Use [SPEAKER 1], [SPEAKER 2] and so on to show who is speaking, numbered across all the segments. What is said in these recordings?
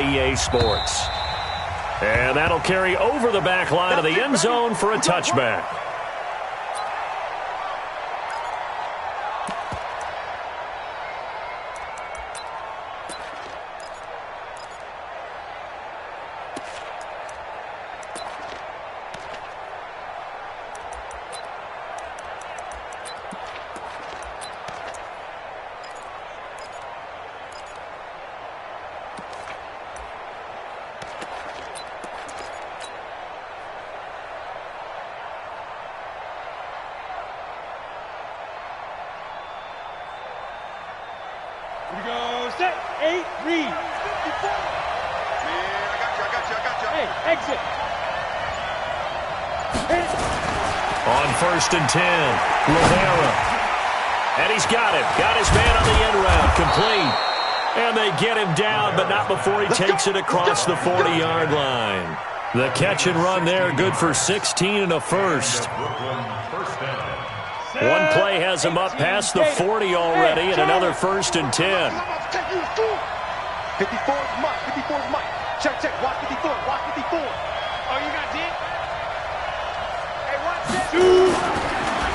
[SPEAKER 1] EA Sports. And that'll carry over the back line of the end zone for a touchback.
[SPEAKER 2] Set, 8, read. 54. Man, I got you. Hey, exit.
[SPEAKER 1] On 1st and 10, Rivera. And he's got it. Got his man on the end route. Complete. And they get him down, but not before he takes it across the 40-yard line. The catch and run there, good for 16 and a first. One play has him up past the 40 already, and another 1st and 10.
[SPEAKER 2] 54 is Mike. 54 is Mike. Check. Watch 54. Watch 54. Oh, you got D? Hey, watch that.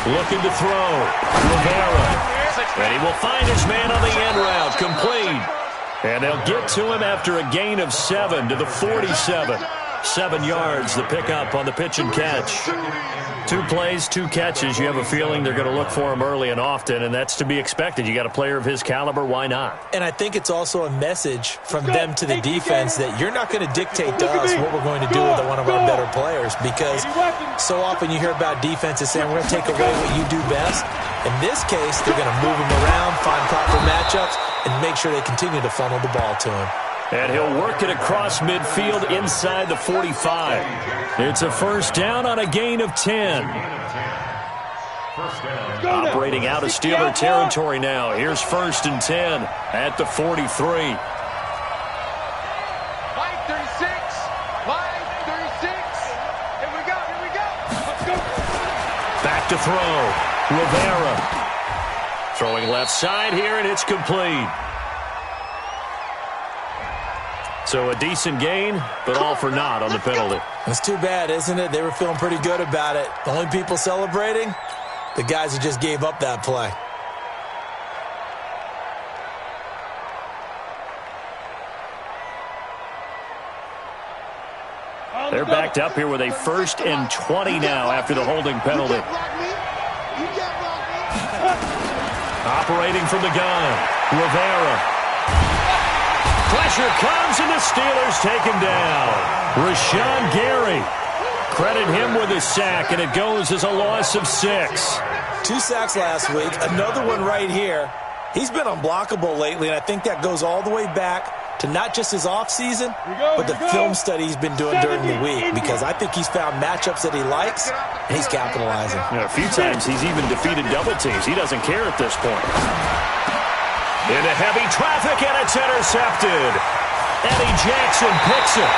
[SPEAKER 1] Looking to throw. Rivera. And he will find his man on the end route. Complete. And they'll get to him after a gain of 7 to the 47. 7 yards, the pickup on the pitch and catch. 2 plays, 2 catches. You have a feeling they're going to look for him early and often, and that's to be expected. You got a player of his caliber, why not?
[SPEAKER 3] And I think it's also a message from them to the defense that you're not going to dictate to us what we're going to do with one of our better players, because so often you hear about defenses saying we're going to take away what you do best. In this case, they're going to move him around, find proper matchups, and make sure they continue to funnel the ball to him.
[SPEAKER 1] And he'll work it across midfield inside the 45. It's a 1st down on a gain of 10. Operating out of Steeler territory now. Here's 1st and 10 at the 43.
[SPEAKER 2] 5:36. 5:36. Here we go. Let's go.
[SPEAKER 1] Back to throw. Rivera. Throwing left side here, and it's complete. So a decent gain, but all for naught on the penalty.
[SPEAKER 3] It's too bad, isn't it? They were feeling pretty good about it. The only people celebrating, the guys who just gave up that play.
[SPEAKER 1] They're backed up here with a 1st and 20 now after the holding penalty. Operating from the gun, Rivera. Pressure comes, and the Steelers take him down. Rashawn Gary. Credit him with a sack, and it goes as a loss of 6.
[SPEAKER 3] 2 sacks last week, another one right here. He's been unblockable lately, and I think that goes all the way back to not just his offseason, but the film study he's been doing during the week, because I think he's found matchups that he likes, and he's capitalizing.
[SPEAKER 1] A few times he's even defeated double teams. He doesn't care at this point. Into heavy traffic, and it's intercepted. Eddie Jackson picks it.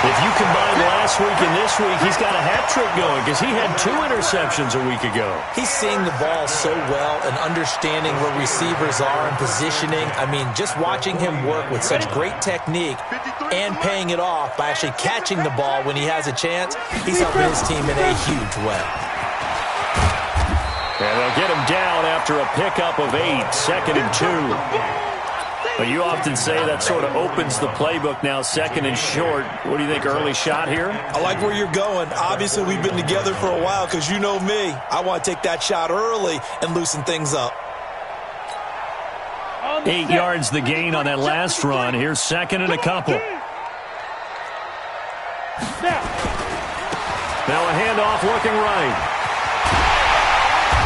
[SPEAKER 1] If you combine last week and this week, he's got a hat trick going because he had 2 interceptions a week ago.
[SPEAKER 3] He's seeing the ball so well and understanding where receivers are and positioning. I mean, just watching him work with such great technique and paying it off by actually catching the ball when he has a chance, he's helping his team in a huge way.
[SPEAKER 1] And they'll get him down after a pickup of 8, 2nd and 2. But you often say that sort of opens the playbook now, 2nd and short. What do you think, early shot here?
[SPEAKER 3] I like where you're going. Obviously, we've been together for a while because you know me. I want to take that shot early and loosen things up.
[SPEAKER 1] 8 yards the gain on that last run. Here's 2nd and a couple. Now a handoff looking right.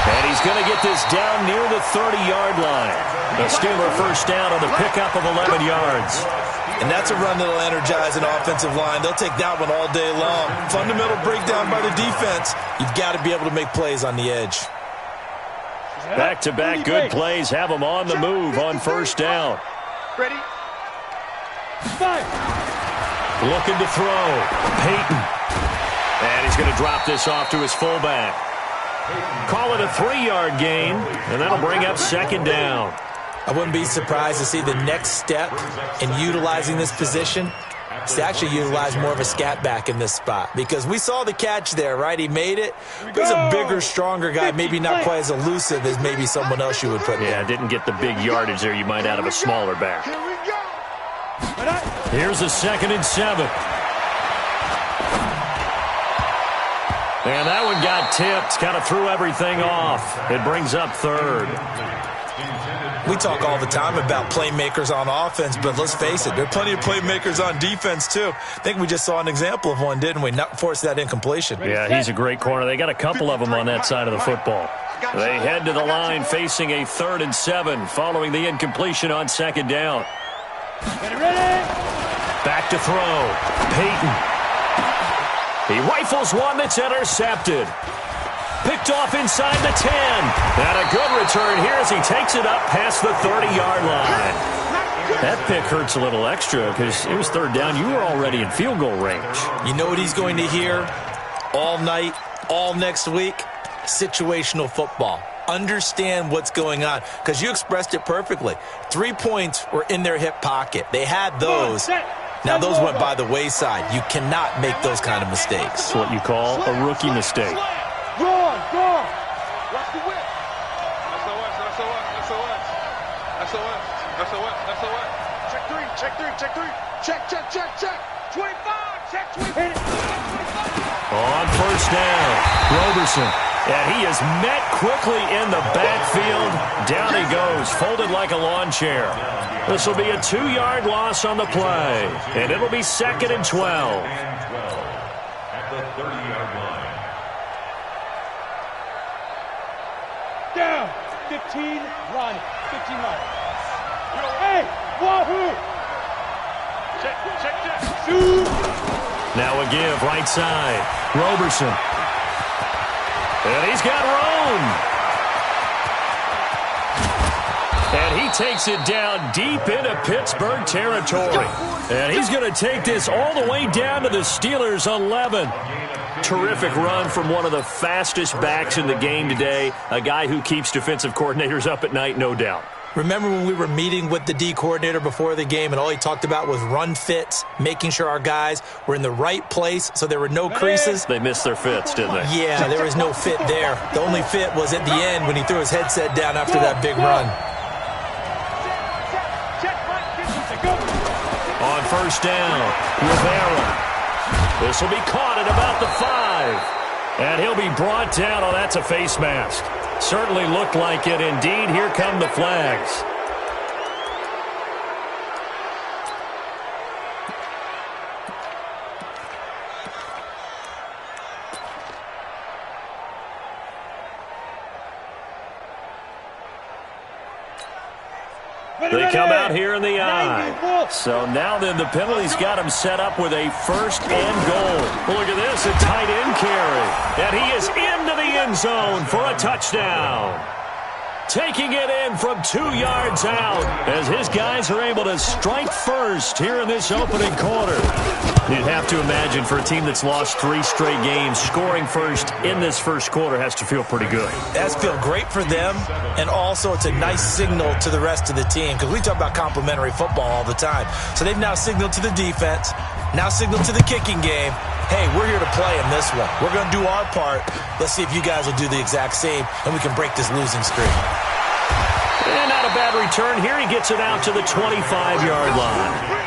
[SPEAKER 1] And he's going to get this down near the 30-yard line. The Steeler 1st down on the pickup of 11 yards.
[SPEAKER 3] And that's a run that'll energize an offensive line. They'll take that one all day long. Fundamental breakdown by the defense. You've got to be able to make plays on the edge.
[SPEAKER 1] Back-to-back good plays have them on the move on 1st down.
[SPEAKER 2] Ready?
[SPEAKER 1] Looking to throw. Peyton. And he's going to drop this off to his fullback. Call it a 3-yard gain, and that'll bring up 2nd down.
[SPEAKER 3] I wouldn't be surprised to see the next step in utilizing this position is to actually utilize more of a scat back in this spot, because we saw the catch there, right? He made it. He's a bigger, stronger guy, maybe not quite as elusive as maybe someone else you would put there.
[SPEAKER 1] Yeah, didn't get the big yardage there you might out of a smaller back. Here's a 2nd and 7. And that one got tipped, kind of threw everything off. It brings up 3rd.
[SPEAKER 3] We talk all the time about playmakers on offense, but let's face it, there are plenty of playmakers on defense too. I think we just saw an example of one, didn't we? Not force that incompletion.
[SPEAKER 1] Yeah, he's a great corner. They got a couple of them on that side of the football. They head to the line facing a 3rd and 7 following the incompletion on 2nd down. Back to throw. Peyton. He rifles one that's intercepted. Picked off inside the 10. And a good return here as he takes it up past the 30-yard line. That pick hurts a little extra because it was 3rd down. You were already in field goal range.
[SPEAKER 3] You know what he's going to hear all night, all next week? Situational football. Understand what's going on, because you expressed it perfectly. 3 points were in their hip pocket. They had those. Now, those went by the wayside. You cannot make those kind of mistakes.
[SPEAKER 1] It's what you call a rookie mistake.
[SPEAKER 2] Go on. Watch the whip. SOS. Check three. Check. 25. Check 25.
[SPEAKER 1] On 1st down, Roberson. And he is met quickly in the backfield. Down he goes, folded like a lawn chair. This will be a 2-yard loss on the play. And it'll be 2nd and 12.
[SPEAKER 4] At the 30-yard line.
[SPEAKER 2] Down. 15, run. 15, run. Hey, wahoo! Check. Shoot!
[SPEAKER 1] Now a give, right side. Roberson. And he's got room. And he takes it down deep into Pittsburgh territory. And he's going to take this all the way down to the Steelers' 11. Terrific run from one of the fastest backs in the game today. A guy who keeps defensive coordinators up at night, no doubt.
[SPEAKER 3] Remember when we were meeting with the D coordinator before the game and all he talked about was run fits, making sure our guys were in the right place so there were no creases?
[SPEAKER 1] They missed their fits, didn't they?
[SPEAKER 3] Yeah, there was no fit there. The only fit was at the end when he threw his headset down after that big run.
[SPEAKER 1] On 1st down, Rivera. This will be caught at about the 5. And he'll be brought down. Oh, that's a face mask. Certainly looked like it. Indeed, here come the flags. They come out here in the eye. So now then the penalty's got him set up with a 1st and goal. Well, look at this, a tight end carry. And he is into the end zone for a touchdown. Taking it in from 2 yards out as his guys are able to strike first here in this opening quarter. You'd have to imagine for a team that's lost 3 straight games, scoring first in this first quarter has to feel pretty good.
[SPEAKER 3] That's feel great for them, and also it's a nice signal to the rest of the team, because we talk about complimentary football all the time. So they've now signaled to the defense, now signaled to the kicking game, hey, we're here to play in this one. We're going to do our part. Let's see if you guys will do the exact same, and we can break this losing streak.
[SPEAKER 1] And not a bad return here. He gets it out to the 25-yard line.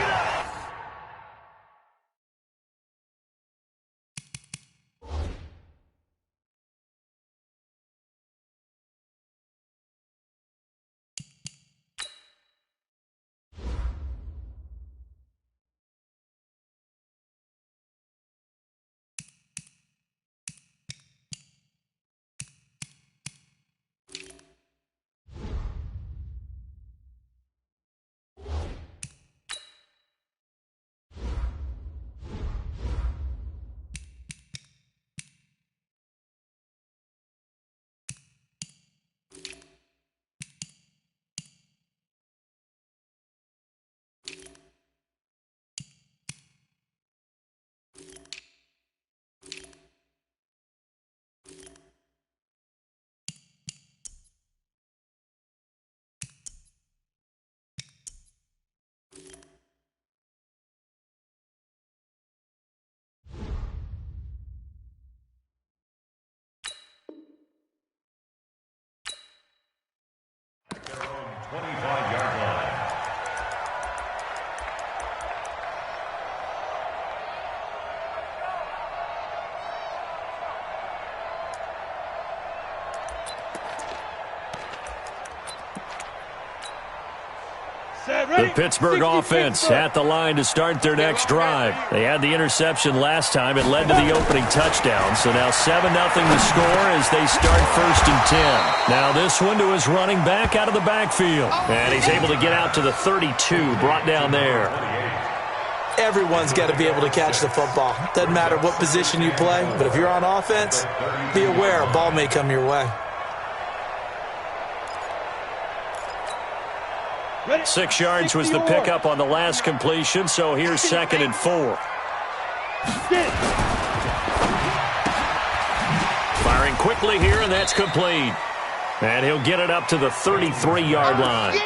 [SPEAKER 1] The Pittsburgh offense at the line to start their next drive. They had the interception last time. It led to the opening touchdown. So now 7-0 to score as they start 1st and 10. Now this one to his running back out of the backfield. And he's able to get out to the 32, brought down there.
[SPEAKER 3] Everyone's got to be able to catch the football. Doesn't matter what position you play, but if you're on offense, be aware a ball may come your way.
[SPEAKER 1] 6 yards was the pickup on the last completion, so here's 2nd and 4. Firing quickly here, and that's complete. And he'll get it up to the 33-yard line.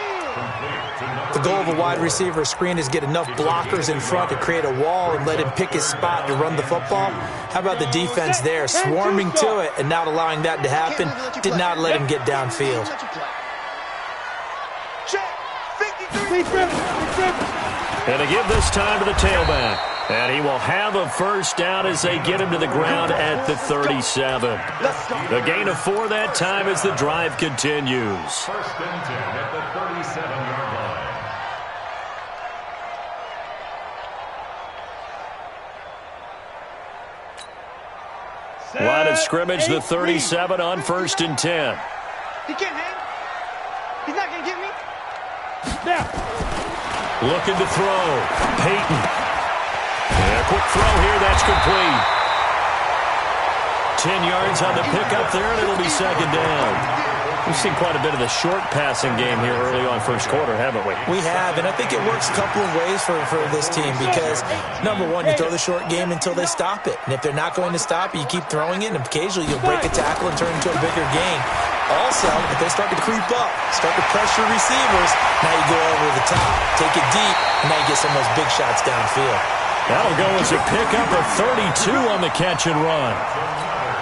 [SPEAKER 3] The goal of a wide receiver screen is get enough blockers in front to create a wall and let him pick his spot to run the football. How about the defense there, swarming to it and not allowing that to happen? Did not let him get downfield.
[SPEAKER 1] And to give this time to the tailback. And he will have a first down as they get him to the ground at the 37. The gain of 4 that time as the drive continues.
[SPEAKER 4] 1st and 10 at the 37-yard line.
[SPEAKER 1] Line of scrimmage, the 37 on 1st and 10.
[SPEAKER 2] He can't hang. He's not going to get me.
[SPEAKER 1] Looking to throw. Peyton. And a quick throw here. That's complete. 10 yards on the pickup there, and it'll be 2nd down. We've seen quite a bit of the short passing game here early on 1st quarter, haven't we?
[SPEAKER 3] We have, and I think it works a couple of ways for this team because, number one, you throw the short game until they stop it. And if they're not going to stop it, you keep throwing it, and occasionally you'll break a tackle and turn it into a bigger gain. Also, if they start to creep up, start to pressure receivers, now you go over the top, take it deep, and now you get some of those big shots downfield.
[SPEAKER 1] That'll go as a pickup of 32 on the catch and run.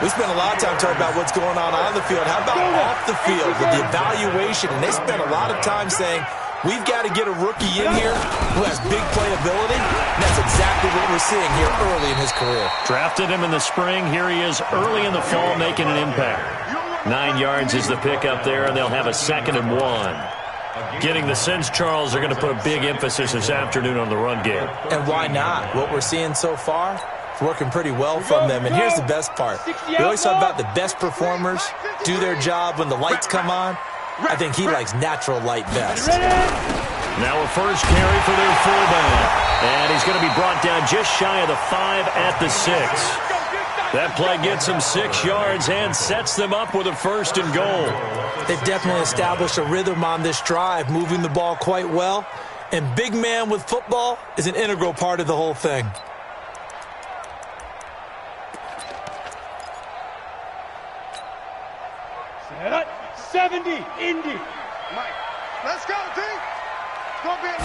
[SPEAKER 3] We spent a lot of time talking about what's going on the field. How about off the field with the evaluation? And they spent a lot of time saying, we've got to get a rookie in here who has big playability. And that's exactly what we're seeing here early in his career.
[SPEAKER 1] Drafted him in the spring. Here he is early in the fall making an impact. 9 yards is the pickup there, and they'll have a 2nd and 1. Getting the sense, Charles, they're going to put a big emphasis this afternoon on the run game.
[SPEAKER 3] And why not? What we're seeing so far, it's working pretty well from them. And here's the best part. We always talk about the best performers do their job when the lights come on. I think he likes natural light best.
[SPEAKER 1] Now a first carry for their fullback. And he's going to be brought down just shy of the 5 at the 6. That play gets him 6 yards and sets them up with a 1st and goal.
[SPEAKER 3] They've definitely established a rhythm on this drive, moving the ball quite well. And big man with football is an integral part of the whole thing.
[SPEAKER 2] Set up. 70, Indy. Mike, let's go, team. Gonna be a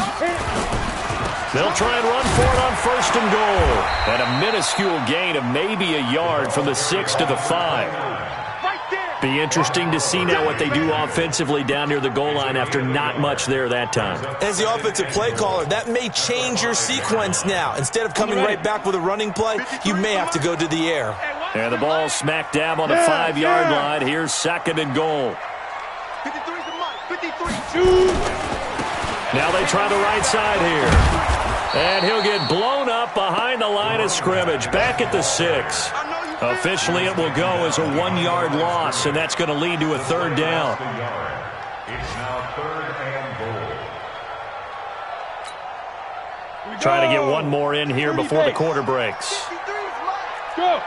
[SPEAKER 1] They'll try and run for it on 1st and goal. And a minuscule gain of maybe a yard from the 6 to the 5. Be interesting to see now what they do offensively down near the goal line after not much there that time.
[SPEAKER 3] As the offensive play caller, that may change your sequence now. Instead of coming right back with a running play, you may have to go to the air.
[SPEAKER 1] And the ball smack dab on the 5-yard line. Here's 2nd and goal.
[SPEAKER 2] 53 to Mike. 53.
[SPEAKER 1] Now they try the right side here. And he'll get blown up behind the line of scrimmage. Back at the 6. Officially, it will go as a 1-yard loss, and that's going to lead to a 3rd down.
[SPEAKER 4] It's now 3rd and goal.
[SPEAKER 1] Trying to get one more in here before the quarter breaks.
[SPEAKER 2] Go.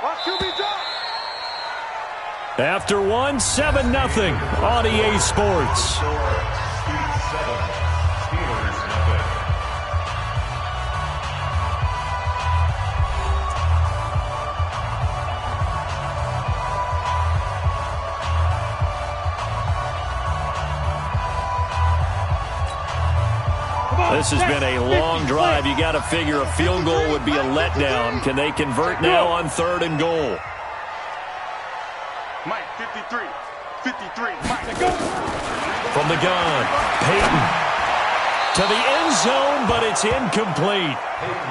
[SPEAKER 2] Watch QB drop.
[SPEAKER 1] After 1, 7-0 on EA Sports. This has been a long drive. You got to figure a field goal would be a letdown. Can they convert now on 3rd and goal?
[SPEAKER 2] Mike, 53. 53. Mike, go.
[SPEAKER 1] From the gun, Peyton to the end zone, but it's incomplete.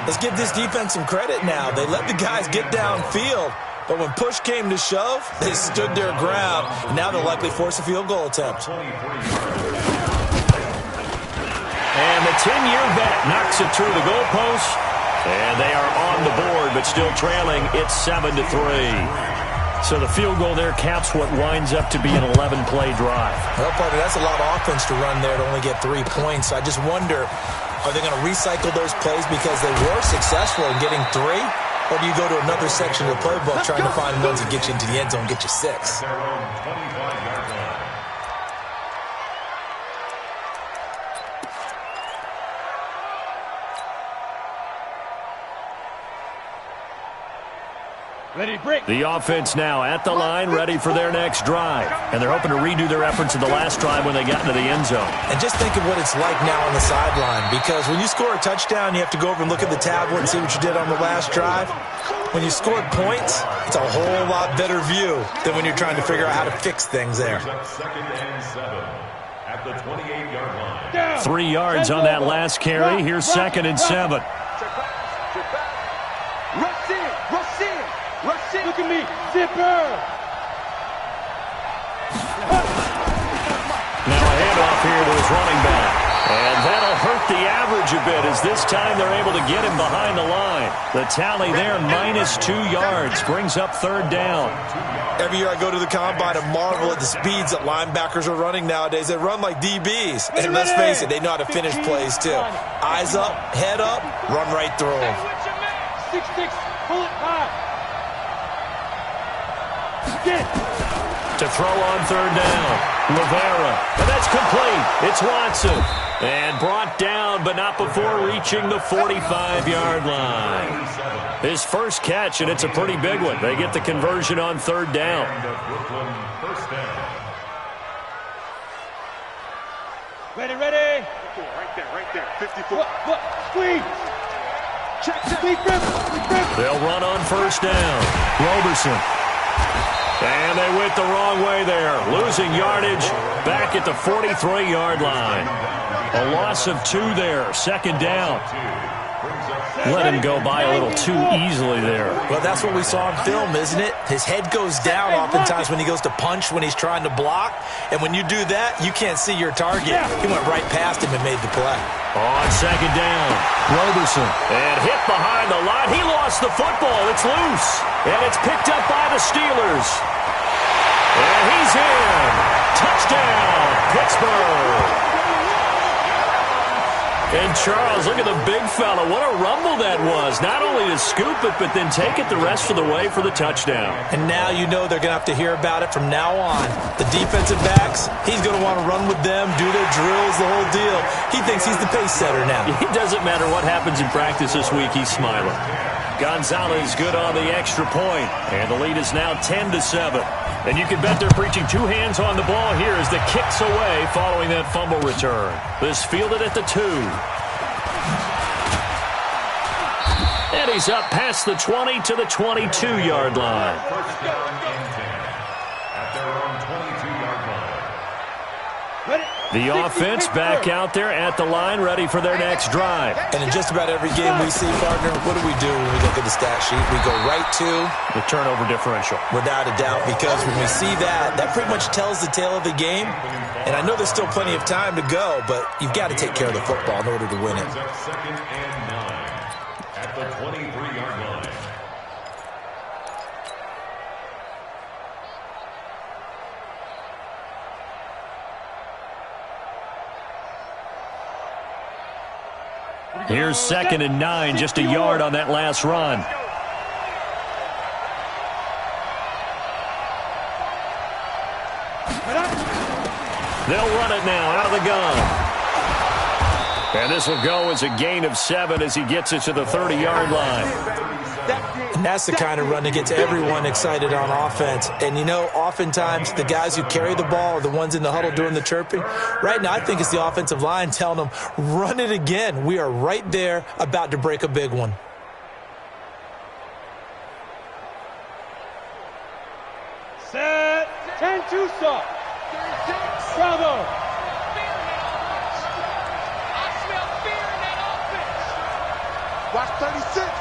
[SPEAKER 3] Let's give this defense some credit now. They let the guys get downfield, but when push came to shove, they stood their ground, and now they'll likely force a field goal attempt.
[SPEAKER 1] the 10-year vet knocks it through the goalpost. And they are on the board, but still trailing. It's 7-3. So the field goal there caps what winds up to be an 11-play drive.
[SPEAKER 3] Well, partner, that's a lot of offense to run there to only get 3 points. I just wonder, are they going to recycle those plays because they were successful in getting 3? Or do you go to another section of the playbook trying to find ones that get you into the end zone and get you 6?
[SPEAKER 2] Ready, break.
[SPEAKER 1] The offense now at the line, ready for their next drive. And they're hoping to redo their efforts in the last drive when they got into the end zone.
[SPEAKER 3] And just think of what it's like now on the sideline, because when you score a touchdown, you have to go over and look at the tablet and see what you did on the last drive. When you scored points, it's a whole lot better view than when you're trying to figure out how to fix things there.
[SPEAKER 4] 2nd and 7 at the 28-yard line.
[SPEAKER 1] 3 yards on that last carry. Here's 2nd and 7.
[SPEAKER 2] Rush in, rush in, rush in. Look at me, zipper.
[SPEAKER 1] Now a handoff here to his running back. And that'll hurt the average a bit as this time they're able to get him behind the line. The tally there, -2 yards, brings up 3rd down.
[SPEAKER 3] Every year I go to the combine and marvel at the speeds that linebackers are running nowadays. They run like DBs. And let's face it, they know how to finish plays too. Eyes up, head up, run right through them.
[SPEAKER 2] 6-6, pull it high. Get.
[SPEAKER 1] To throw on 3rd down, Rivera. And that's complete. It's Watson. And brought down, but not before reaching the 45-yard line. His first catch, and it's a pretty big one. They get the conversion on 3rd down.
[SPEAKER 2] Ready, ready. Right there, 54. Look, squeeze. Check.
[SPEAKER 1] They'll run on 1st down. Roberson. And they went the wrong way there. Losing yardage back at the 43-yard line. A loss of 2 there. 2nd down. Let him go by a little too easily there.
[SPEAKER 3] Well, that's what we saw in film, isn't it? His head goes down oftentimes when he goes to punch, when he's trying to block. And when you do that, you can't see your target. He went right past him and made the play.
[SPEAKER 1] On 2nd down, Roberson. And hit behind the line. He lost the football. It's loose. And it's picked up by the Steelers. And he's in. Touchdown, Pittsburgh. And Charles, look at the big fella. What a rumble that was. Not only to scoop it, but then take it the rest of the way for the touchdown.
[SPEAKER 3] And now you know they're going to have to hear about it from now on. The defensive backs, he's going to want to run with them, do their drills, the whole deal. He thinks he's the pace setter now.
[SPEAKER 1] It doesn't matter what happens in practice this week. He's smiling. Gonzalez good on the extra point. And the lead is now 10-7. And you can bet they're preaching 2 hands on the ball here as the kick's away following that fumble return. This fielded at the 2. And he's up past the 20 to the 22-yard line.
[SPEAKER 4] First down and 10 at their own 22-yard line.
[SPEAKER 1] The offense back out there at the line, ready for their next drive.
[SPEAKER 3] And in just about every game we see, partner, what do we do when we look at the stat sheet? We go right to
[SPEAKER 1] the turnover differential.
[SPEAKER 3] Without a doubt, because when we see that, that pretty much tells the tale of the game. And I know there's still plenty of time to go, but you've got to take care of the football in order to win it.
[SPEAKER 4] 2nd and 9 at the 23-yard line.
[SPEAKER 1] Here's 2nd and 9, just a yard on that last run. They'll run it now out of the gun. And this will go as a gain of 7 as he gets it to the 30-yard line.
[SPEAKER 3] And that's the kind of run that gets everyone excited on offense. And, you know, oftentimes the guys who carry the ball are the ones in the huddle doing the chirping. Right now I think it's the offensive line telling them, run it again. We are right there about to break a big one.
[SPEAKER 2] Set. 10-2 stop. Bravo. Watch 36.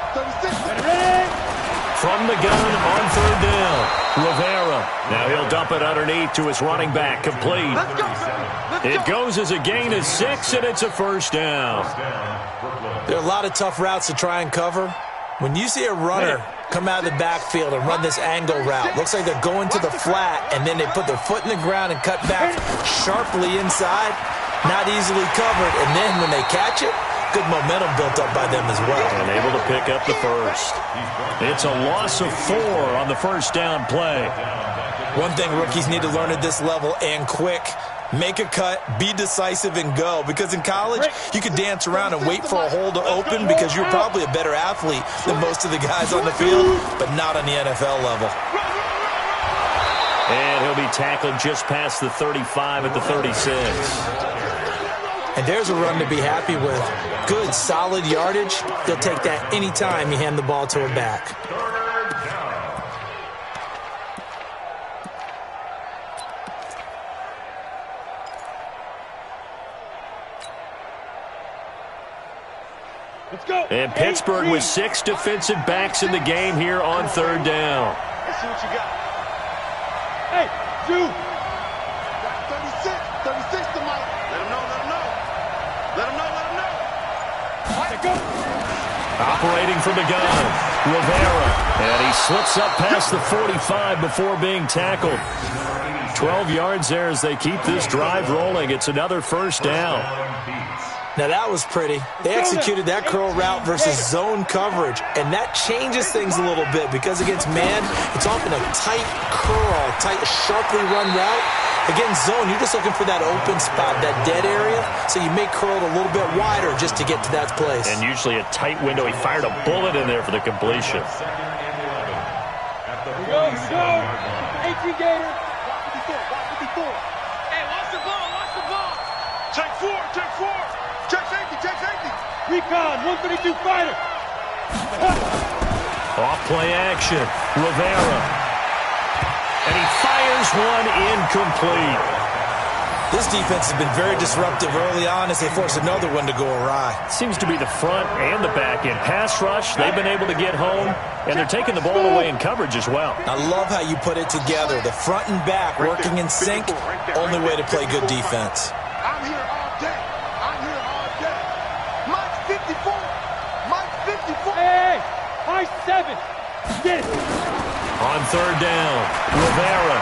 [SPEAKER 1] From the gun on 3rd down, Rivera. Now he'll dump it underneath to his running back, complete.
[SPEAKER 2] Let's go.
[SPEAKER 1] It goes as a gain of 6, and it's a first down.
[SPEAKER 3] There are a lot of tough routes to try and cover. When you see a runner come out of the backfield and run this angle route, looks like they're going to the flat, and then they put their foot in the ground and cut back sharply inside, not easily covered. And then when they catch it, good momentum built up by them as well.
[SPEAKER 1] And able to pick up the first. It's a loss of 4 on the first down play.
[SPEAKER 3] One thing rookies need to learn at this level, and quick, make a cut, be decisive, and go. Because in college, you could dance around and wait for a hole to open because you're probably a better athlete than most of the guys on the field, but not on the NFL level.
[SPEAKER 1] And he'll be tackled just past the 35 at the 36.
[SPEAKER 3] And there's a run to be happy with. Good, solid yardage. They'll take that anytime you hand the ball to a back.
[SPEAKER 2] Let's go.
[SPEAKER 1] And Pittsburgh with 6 defensive backs in the game here on third down.
[SPEAKER 2] Let's see what you got. Hey, you. 36 to Mike. Let him know. Let go.
[SPEAKER 1] Operating from the gun, Rivera. And he slips up past the 45 before being tackled. 12 yards there as they keep this drive rolling. It's another first down.
[SPEAKER 3] Now that was pretty. They executed that curl route versus zone coverage, and that changes things a little bit because against man, it's often a tight curl, tight, sharply run route. Against zone, you're just looking for that open spot, that dead area, so you may curl it a little bit wider just to get to that place.
[SPEAKER 1] And usually a tight window. He fired a bullet in there for the completion.
[SPEAKER 2] Here we go. 18 Gator. Watch 54. Hey, watch the ball. Check 4. Check safety. Recon, 132 fighter.
[SPEAKER 1] Off play action. Rivera. And he fires one incomplete.
[SPEAKER 3] This defense has been very disruptive early on as they force another one to go awry.
[SPEAKER 1] Seems to be the front and the back end. Pass rush, they've been able to get home, and they're taking the ball away in coverage as well.
[SPEAKER 3] I love how you put it together. The front and back working in sync, only way to play good defense.
[SPEAKER 2] I'm here all day. Mike 54. Hey, high 7. Get it.
[SPEAKER 1] On third down, Rivera.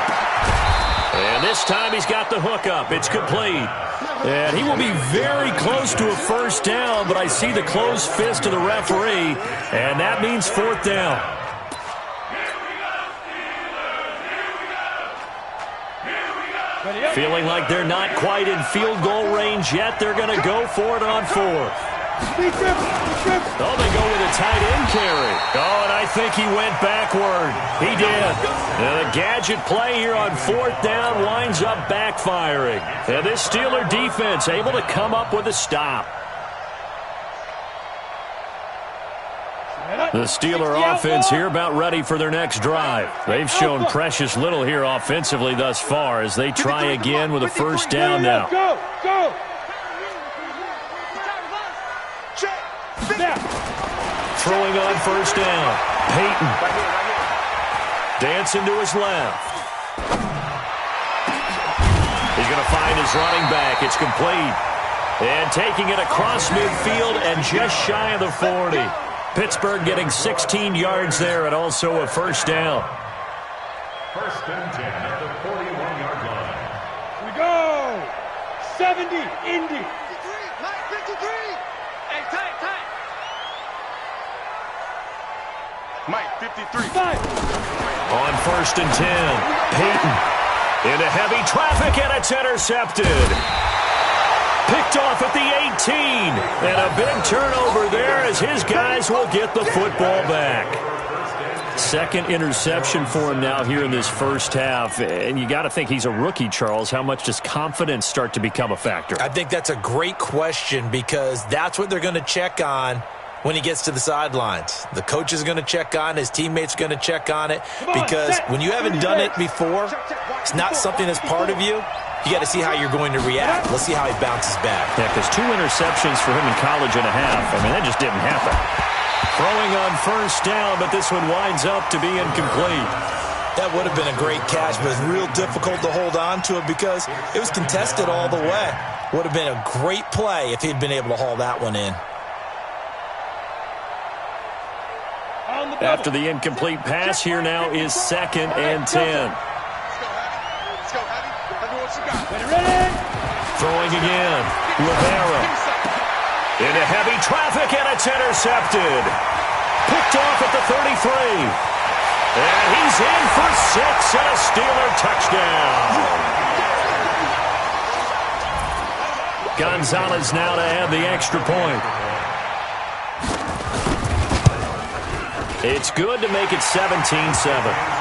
[SPEAKER 1] And this time he's got the hook up. It's complete. And he will be very close to a first down, but I see the closed fist of the referee, and that means fourth down. Feeling like they're not quite in field goal range yet. They're going to go for it on fourth. Oh, they go with a tight end carry. Oh, and I think he went backward. He did. And the gadget play here on fourth down winds up backfiring. And this Steeler defense able to come up with a stop. The Steeler offense here about ready for their next drive. They've shown precious little here offensively thus far as they try again with a first down now.
[SPEAKER 2] Go.
[SPEAKER 1] Throwing on first down. Peyton. Dancing to his left. He's going to find his running back. It's complete. And taking it across midfield and just shy of the 40. Pittsburgh getting 16 yards there and also a first down.
[SPEAKER 4] First and 10 at the 41-yard line.
[SPEAKER 2] Here we go. 70, Indy. 53. Hey, tight. Mike, 53.
[SPEAKER 1] On first and 10, Peyton into heavy traffic, and it's intercepted. Picked off at the 18, and a big turnover there as his guys will get the football back. Second interception for him now here in this first half, and you got to think he's a rookie, Charles. How much does confidence start to become a factor?
[SPEAKER 3] I think that's a great question because that's what they're going to check on when he gets to the sidelines. The coach is going to check on, his teammates are going to check on it, because when you haven't done it before, it's not something that's part of you. You got to see how you're going to react. Let's see how he bounces back.
[SPEAKER 1] Yeah, because 2 interceptions for him in college and a half. I mean, that just didn't happen. Throwing on first down, but this one winds up to be incomplete.
[SPEAKER 3] That would have been a great catch, but it's real difficult to hold on to it because it was contested all the way. Would have been a great play if he'd been able to haul that one in.
[SPEAKER 1] After the incomplete pass, here now is 2nd and 10. Throwing again. Rivera. Into heavy traffic, and it's intercepted. Picked off at the 33. And he's in for 6 and a Steeler touchdown. Gonzalez now to add the extra point. It's good to make it 17-7.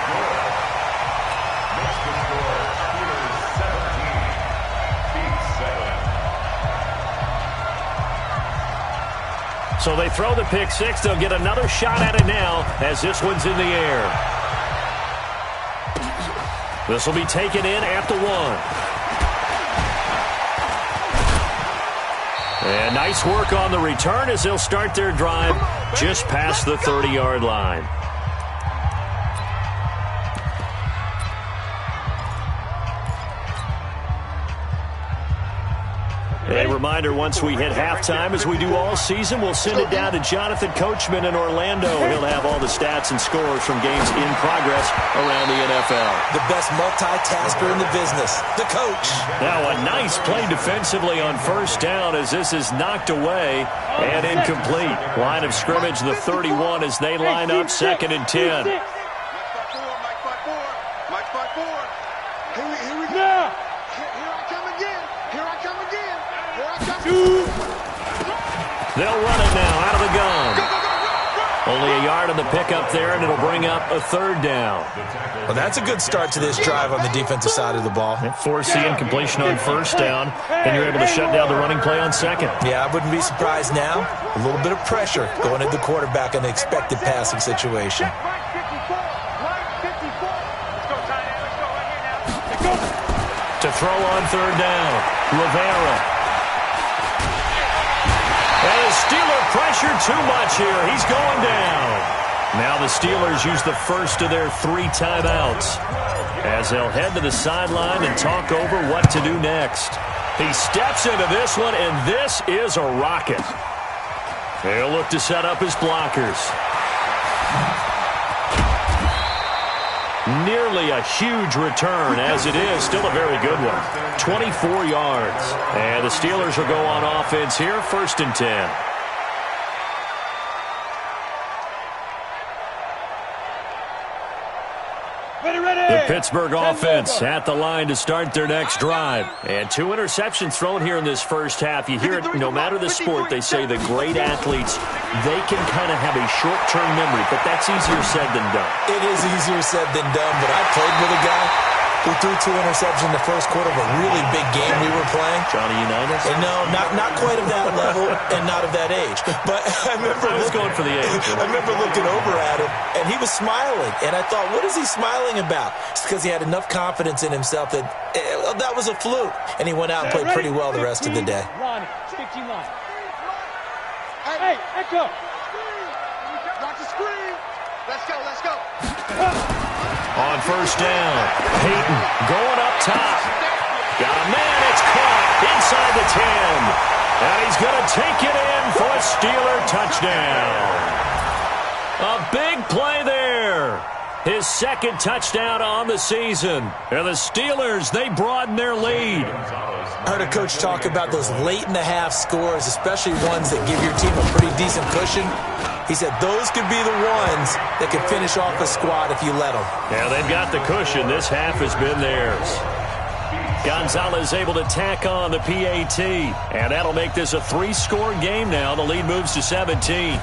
[SPEAKER 1] So they throw the pick six. They'll get another shot at it now as this one's in the air. This will be taken in at the 1. And nice work on the return as they'll start their drive just past the 30-yard line. A reminder, once we hit halftime, as we do all season, we'll send it down to Jonathan Coachman in Orlando. He'll have all the stats and scores from games in progress around the NFL.
[SPEAKER 3] The best multitasker in the business, the coach.
[SPEAKER 1] Now a nice play defensively on first down as this is knocked away and incomplete. Line of scrimmage, the 31 as they line up 2nd and 10.
[SPEAKER 2] Here we go. Here I come again. Here I come again.
[SPEAKER 1] They'll run it now out of the gun. Only a yard on the pickup there, and it'll bring up a 3rd down.
[SPEAKER 3] Well, that's a good start to this drive on the defensive side of the ball.
[SPEAKER 1] Force the incompletion on first down, and you're able to shut down the running play on 2nd.
[SPEAKER 3] Yeah, I wouldn't be surprised now. A little bit of pressure going at the quarterback in an expected passing situation.
[SPEAKER 1] To throw on 3rd down, Rivera. And the Steeler pressure too much here. He's going down. Now the Steelers use the first of their 3 timeouts as they'll head to the sideline and talk over what to do next. He steps into this one, and this is a rocket. They'll look to set up his blockers. Nearly a huge return, as it is still a very good one. 24 yards. And the Steelers will go on offense here, 1st and 10. The Pittsburgh offense at the line to start their next drive. And 2 interceptions thrown here in this first half. You hear it, no matter the sport, they say the great athletes, they can kind of have a short-term memory, but that's easier said than done.
[SPEAKER 3] It is easier said than done, but I played with a guy who threw 2 interceptions in the first quarter of a really big game we were playing.
[SPEAKER 1] Johnny Unitas?
[SPEAKER 3] And no, not quite of that level and not of that age. But I was
[SPEAKER 1] going for the age.
[SPEAKER 3] I remember looking over at him, and he was smiling. And I thought, what is he smiling about? It's because he had enough confidence in himself that that was a fluke. And he went out and played pretty well the rest of the day.
[SPEAKER 2] Hey, Echo. Watch the screen. Let's go.
[SPEAKER 1] On first down, Peyton going up top. Got a man, it's caught inside the 10. And he's going to take it in for a Steeler touchdown. A big play there. His 2nd touchdown on the season. And the Steelers, they broaden their lead.
[SPEAKER 3] I heard a coach talk about those late-in-the-half scores, especially ones that give your team a pretty decent cushion. He said those could be the ones that could finish off a squad if you let them.
[SPEAKER 1] Yeah, they've got the cushion. This half has been theirs. Gonzalez able to tack on the PAT. And that'll make this a 3-score game now. The lead moves to 17.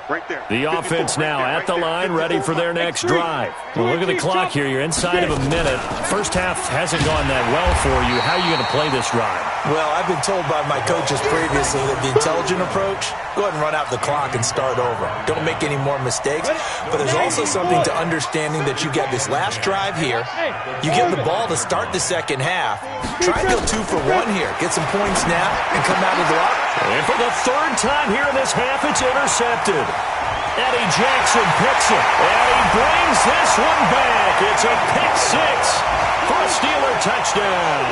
[SPEAKER 2] Right there.
[SPEAKER 1] The offense now at the line, ready for their next drive. Well, look at the clock here. You're inside of a minute. First half hasn't gone that well for you. How are you going to play this drive?
[SPEAKER 3] Well, I've been told by my coaches previously that the intelligent approach, go ahead and run out the clock and start over. Don't make any more mistakes. But there's also something to understanding that you got this last drive here. You get the ball to start the second half. Try and go 2 for 1 here. Get some points now and come out of the lock.
[SPEAKER 1] And for the third time here in this half, it's intercepted. Eddie Jackson picks it, and he brings this one back. It's a pick 6 for a Steeler touchdown.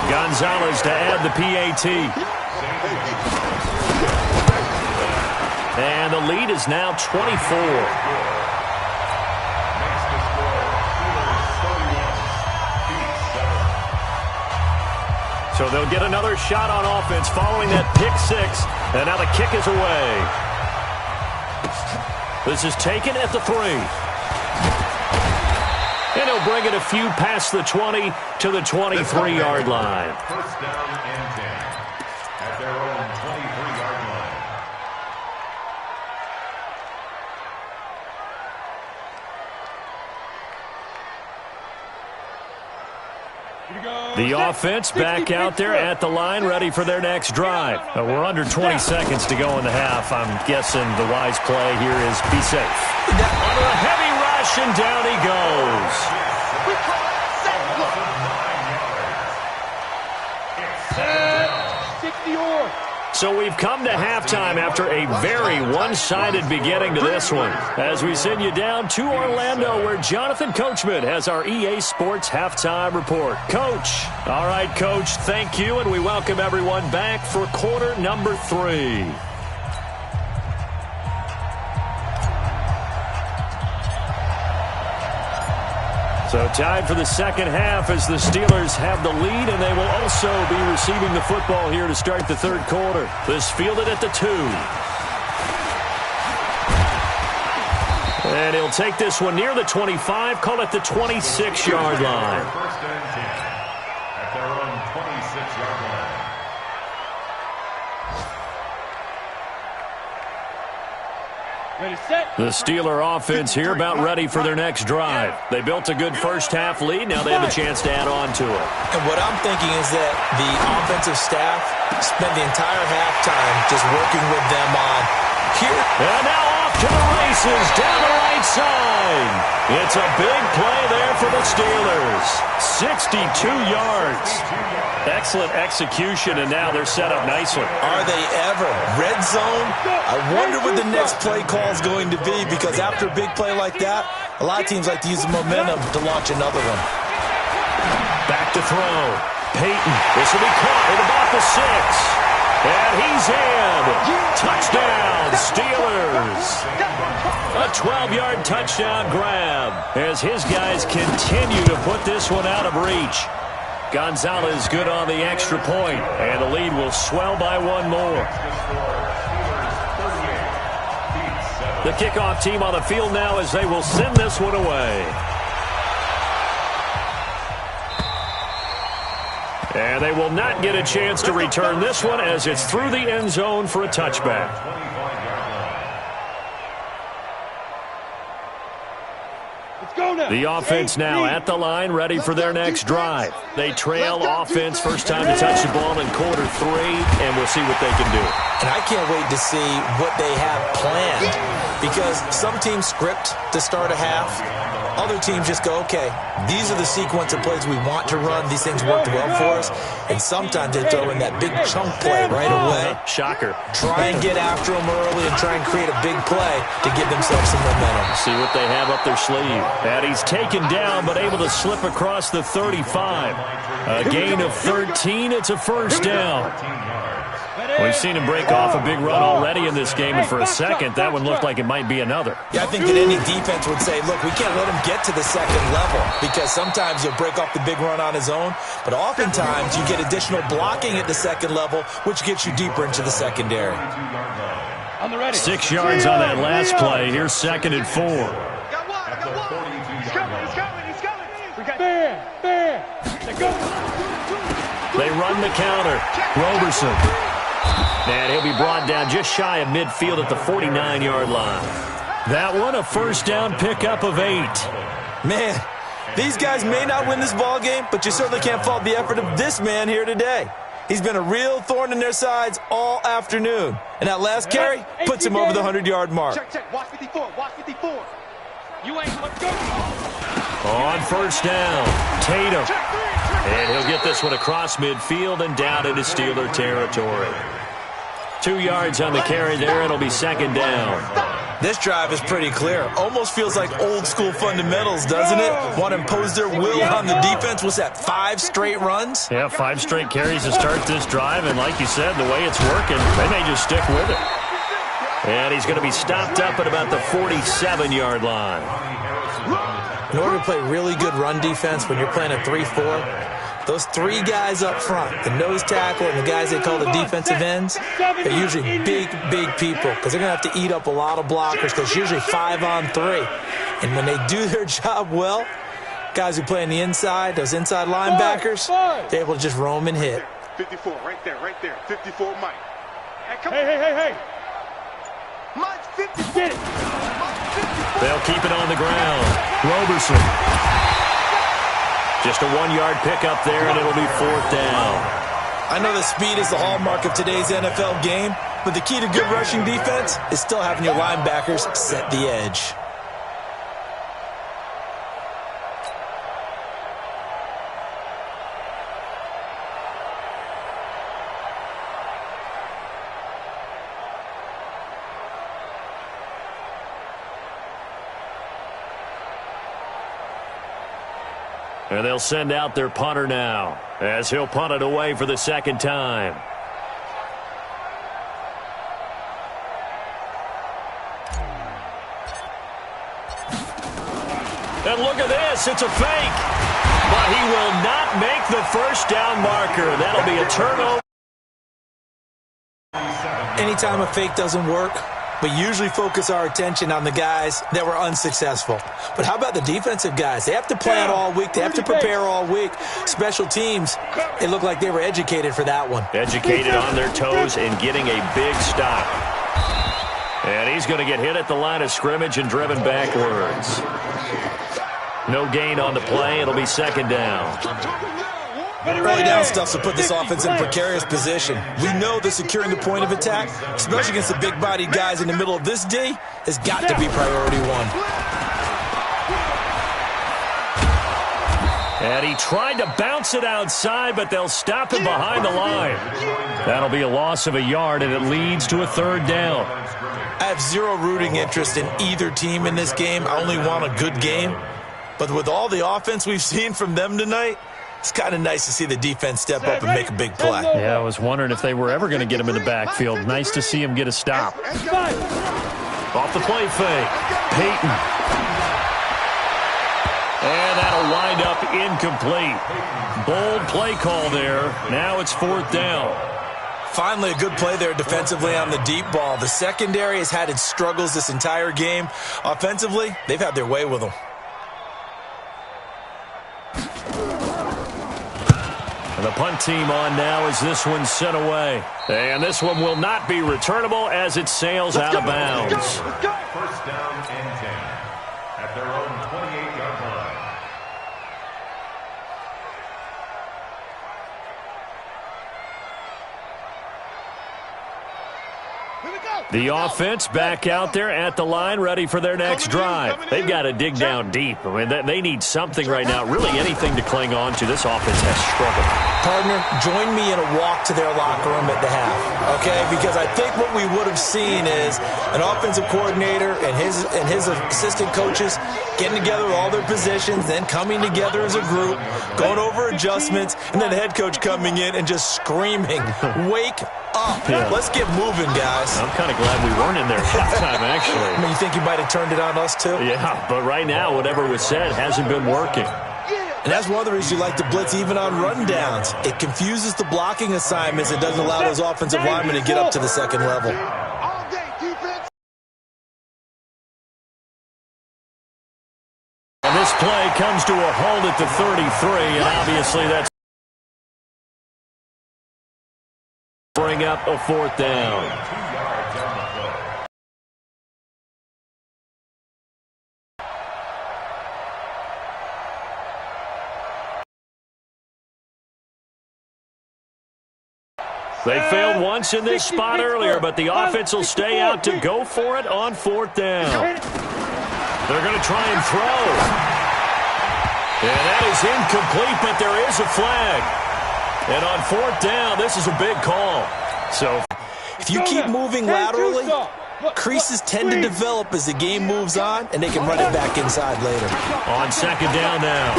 [SPEAKER 1] Gonzalez to add the PAT. And the lead is now 24. So they'll get another shot on offense following that pick 6. And now the kick is away. This is taken at the 3. And he'll bring it a few past the 20 to the 23-yard line.
[SPEAKER 4] First down and 10 at their own 23-yard line.
[SPEAKER 1] The offense back out there at the line, ready for their next drive. We're under 20 seconds to go in the half. I'm guessing the wise play here is be safe. Under a heavy rush, and down he goes. So we've come to halftime after a very one-sided beginning to this one. As we send you down to Orlando, where Jonathan Coachman has our EA Sports Halftime Report. Coach. All right, Coach, thank you, and we welcome everyone back for quarter number 3. So tied for the second half as the Steelers have the lead, and they will also be receiving the football here to start the third quarter. This fielded at the 2. And he'll take this one near the 25, call it the 26-yard line.
[SPEAKER 4] First and 10 at their own 26-yard line.
[SPEAKER 1] The Steeler offense here about ready for their next drive. They built a good first half lead. Now they have a chance to add on to it.
[SPEAKER 3] And what I'm thinking is that the offensive staff spent the entire halftime just working with them on here.
[SPEAKER 1] And now off to the races down the right side. It's a big play there for the Steelers. 62 yards. Excellent execution, and now they're set up nicely.
[SPEAKER 3] Are they ever? Red zone? I wonder what the next play call is going to be, because after a big play like that, a lot of teams like to use the momentum to launch another one.
[SPEAKER 1] Back to throw. Peyton. This will be caught at about the 6. And he's in. Touchdown, Steelers. A 12-yard touchdown grab as his guys continue to put this one out of reach. Gonzalez good on the extra point, and the lead will swell by one more. The kickoff team on the field now as they will send this one away. And they will not get a chance to return this one as it's through the end zone for a touchback. The offense now at the line, ready for their next drive. They trail offense, first time to touch the ball in quarter 3, and we'll see what they can do.
[SPEAKER 3] And I can't wait to see what they have planned, because some teams script to start a half. Other teams just go, okay, these are the sequence of plays we want to run. These things worked well for us. And sometimes they throw in that big chunk play right away.
[SPEAKER 1] Shocker.
[SPEAKER 3] Try and get after them early and try and create a big play to give themselves some momentum.
[SPEAKER 1] See what they have up their sleeve. And he's taken down but able to slip across the 35. A gain of 13. It's a first down. We've seen him break off a big run already in this game, and for a second, that one looked like it might be another.
[SPEAKER 3] Yeah, I think that any defense would say, look, we can't let him get to the second level, because sometimes he'll break off the big run on his own, but oftentimes you get additional blocking at the second level, which gets you deeper into the secondary.
[SPEAKER 1] 6 yards on that last play. Here's 2nd and 4. They run the counter. Roberson. And he'll be brought down just shy of midfield at the 49-yard line. That one, a first down pickup of 8.
[SPEAKER 3] Man, these guys may not win this ball game, but you certainly can't fault the effort of this man here today. He's been a real thorn in their sides all afternoon. And that last carry puts him over the 100-yard mark.
[SPEAKER 2] Check. Watch 54. Watch 54. You ain't let's go.
[SPEAKER 1] On first down, Tatum. And he'll get this one across midfield and down into Steeler territory. 2 yards on the carry there. It'll be second down.
[SPEAKER 3] This drive is pretty clear. Almost feels like old-school fundamentals, doesn't it? Want to impose their will on the defense. What's that, 5 straight runs?
[SPEAKER 1] Yeah, 5 straight carries to start this drive. And like you said, the way it's working, they may just stick with it. And he's going to be stopped up at about the 47-yard line.
[SPEAKER 3] In order to play really good run defense when you're playing a 3-4, those 3 guys up front, the nose tackle and the guys they call the defensive ends, they're usually big people because they're going to have to eat up a lot of blockers because it's usually 5 on 3. And when they do their job well, guys who play on the inside, those inside linebackers, they're able to just roam and hit.
[SPEAKER 2] 54, right there. 54, Mike. Hey, come on. Hey. Mike, 50. Get it.
[SPEAKER 1] They'll keep it on the ground. Roberson. Just a 1-yard pickup there, and it'll be fourth down.
[SPEAKER 3] I know that speed is the hallmark of today's NFL game, but the key to good rushing defense is still having your linebackers set the edge.
[SPEAKER 1] And they'll send out their punter now as he'll punt it away for the second time. And look at this. It's a fake. But he will not make the first down marker. That'll be a turnover.
[SPEAKER 3] Anytime a fake doesn't work, we usually focus our attention on the guys that were unsuccessful. But how about the defensive guys? They have to plan all week. They have to prepare all week. Special teams, it looked like they were educated for that one.
[SPEAKER 1] Educated on their toes and getting a big stop. And he's going to get hit at the line of scrimmage and driven backwards. No gain on the play. It'll be second down.
[SPEAKER 3] Early down stuff to put this offense in a precarious position. We know that securing the point of attack, especially against the big-bodied guys in the middle of this D, has got to be priority one.
[SPEAKER 1] And he tried to bounce it outside, but they'll stop him behind the line. That'll be a loss of a yard, and it leads to a third down.
[SPEAKER 3] I have zero rooting interest in either team in this game. I only want a good game. But with all the offense we've seen from them tonight, it's kind of nice to see the defense step up and make a big play.
[SPEAKER 1] Yeah, I was wondering if they were ever going to get him in the backfield. Nice to see him get a stop. Off the play fake. Peyton. And that'll wind up incomplete. Bold play call there. Now it's fourth down.
[SPEAKER 3] Finally a good play there defensively on the deep ball. The secondary has had its struggles this entire game. Offensively, they've had their way with them.
[SPEAKER 1] The punt team on now as this one's sent away. And this one will not be returnable as it sails out of bounds.
[SPEAKER 4] First down and 10 at their own 28-yard line.
[SPEAKER 1] The offense back out there at the line, ready for their next drive. They've got to dig down deep. I mean, they need something right now, really anything to cling on to. This offense has struggled.
[SPEAKER 3] Partner, join me in a walk to their locker room at the half, okay? Because I think what we would have seen is an offensive coordinator and his assistant coaches getting together all their positions, then coming together as a group, going over adjustments, and then the head coach coming in and just screaming, wake up. Yeah. Let's get moving, guys.
[SPEAKER 1] I'm kind of glad we weren't in there at halftime, actually.
[SPEAKER 3] I mean, you think you might have turned it on us, too?
[SPEAKER 1] Yeah, but right now, whatever was said hasn't been working.
[SPEAKER 3] And that's one of the reasons you like to blitz even on rundowns. It confuses the blocking assignments. It doesn't allow those offensive linemen to get up to the second level.
[SPEAKER 1] And this play comes to a halt at the 33, and obviously that's Bring up a fourth down.
[SPEAKER 4] 2 yards on the play.
[SPEAKER 1] They failed once in this spot earlier, but the offense will stay out to go for it on fourth down. They're going to try and throw. And that is incomplete, but there is a flag. And on fourth down, this is a big call. So
[SPEAKER 3] if you keep moving laterally, creases tend to develop as the game moves on, and they can run it back inside later.
[SPEAKER 1] On second down now,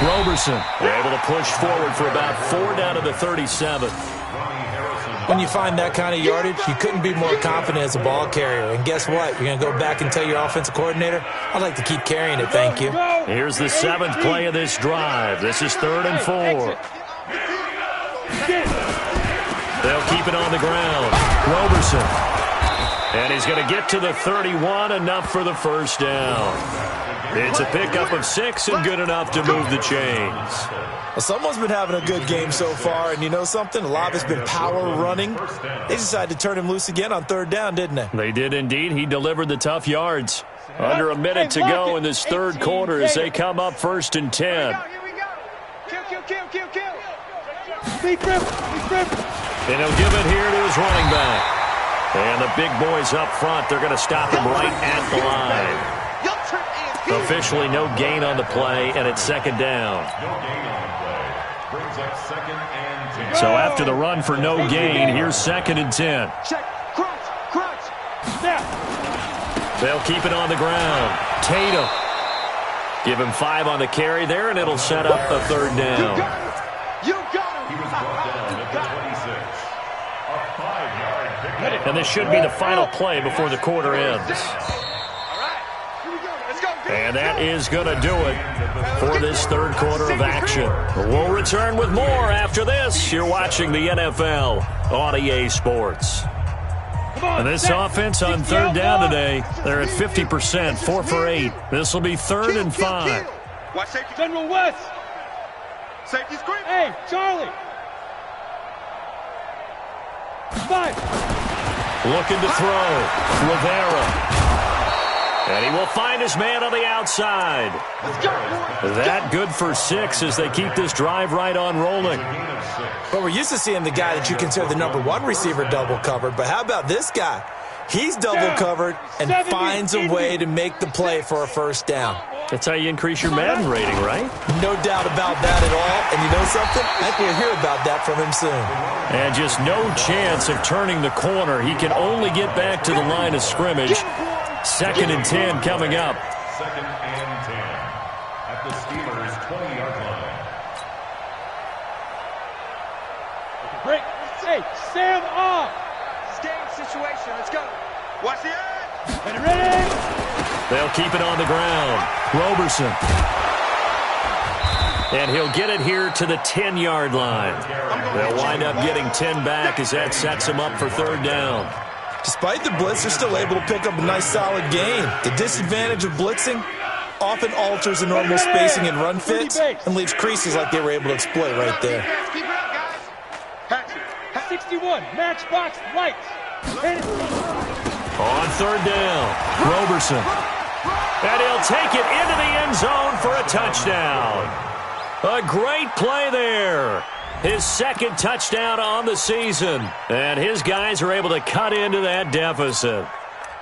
[SPEAKER 1] Roberson able to push forward for about 4 down to the 37.
[SPEAKER 3] When you find that kind of yardage, you couldn't be more confident as a ball carrier. And guess what? You're going to go back and tell your offensive coordinator, I'd like to keep carrying it, thank you.
[SPEAKER 1] Here's the 7th play of this drive. This is 3rd and 4. They'll keep it on the ground. Roberson. And he's going to get to the 31, enough for the first down. It's a pickup of 6 and good enough to move the chains.
[SPEAKER 3] Well, someone's been having a good game so far, and you know something? A lot of it's been power running. They decided to turn him loose again on 3rd down, didn't they?
[SPEAKER 1] They did indeed. He delivered the tough yards. Under a minute to go in this 3rd quarter as they come up 1st and 10.
[SPEAKER 2] Here we go. Kill.
[SPEAKER 1] And he'll give it here to his running back. And the big boys up front, they're going to stop him right at the line. Officially no gain on the play, and it's 2nd down.
[SPEAKER 4] No gain on the play. Brings up 2nd and 10.
[SPEAKER 1] So after the run for no gain, here's 2nd and 10.
[SPEAKER 2] Check. Crunch. Snap.
[SPEAKER 1] They'll keep it on the ground. Tatum. Give him 5 on the carry there, and it'll set up a 3rd down.
[SPEAKER 2] You got him.
[SPEAKER 4] He was brought down at the 26. A 5-yard pickup.
[SPEAKER 1] And this should be the final play before the quarter ends. And that is going to do it for this 3rd quarter of action. We'll return with more after this. You're watching the NFL on EA Sports. And this offense on 3rd down today, they're at 50%, 4 for 8. This will be 3rd and 5.
[SPEAKER 2] Watch safety. General West. Safety screen. Hey, Charlie. 5.
[SPEAKER 1] Looking to throw. Rivera. And he will find his man on the outside. That good for 6 as they keep this drive right on rolling.
[SPEAKER 3] Well, we're used to seeing the guy that you consider the #1 receiver double covered, but how about this guy? He's double covered and finds a way to make the play for a 1st down.
[SPEAKER 1] That's how you increase your Madden rating, right?
[SPEAKER 3] No doubt about that at all. And you know something? I think we'll hear about that from him soon.
[SPEAKER 1] And just no chance of turning the corner. He can only get back to the line of scrimmage. 2nd and 10 coming up.
[SPEAKER 4] 2nd and 10 at the Steelers' 20-yard line.
[SPEAKER 2] Break. Hey, Sam off. This game situation. Let's go. Watch the edge. Ready.
[SPEAKER 1] They'll keep it on the ground. Roberson. And he'll get it here to the 10-yard line. They'll wind up getting 10 back as that sets him up for 3rd down.
[SPEAKER 3] Despite the blitz, they're still able to pick up a nice, solid gain. The disadvantage of blitzing often alters the normal spacing and run fits and leaves creases like they were able to exploit right there.
[SPEAKER 2] Keep it up, guys. 61, matchbox lights.
[SPEAKER 1] On 3rd down, Roberson. And he'll take it into the end zone for a touchdown. A great play there. His 2nd touchdown on the season. And his guys are able to cut into that deficit.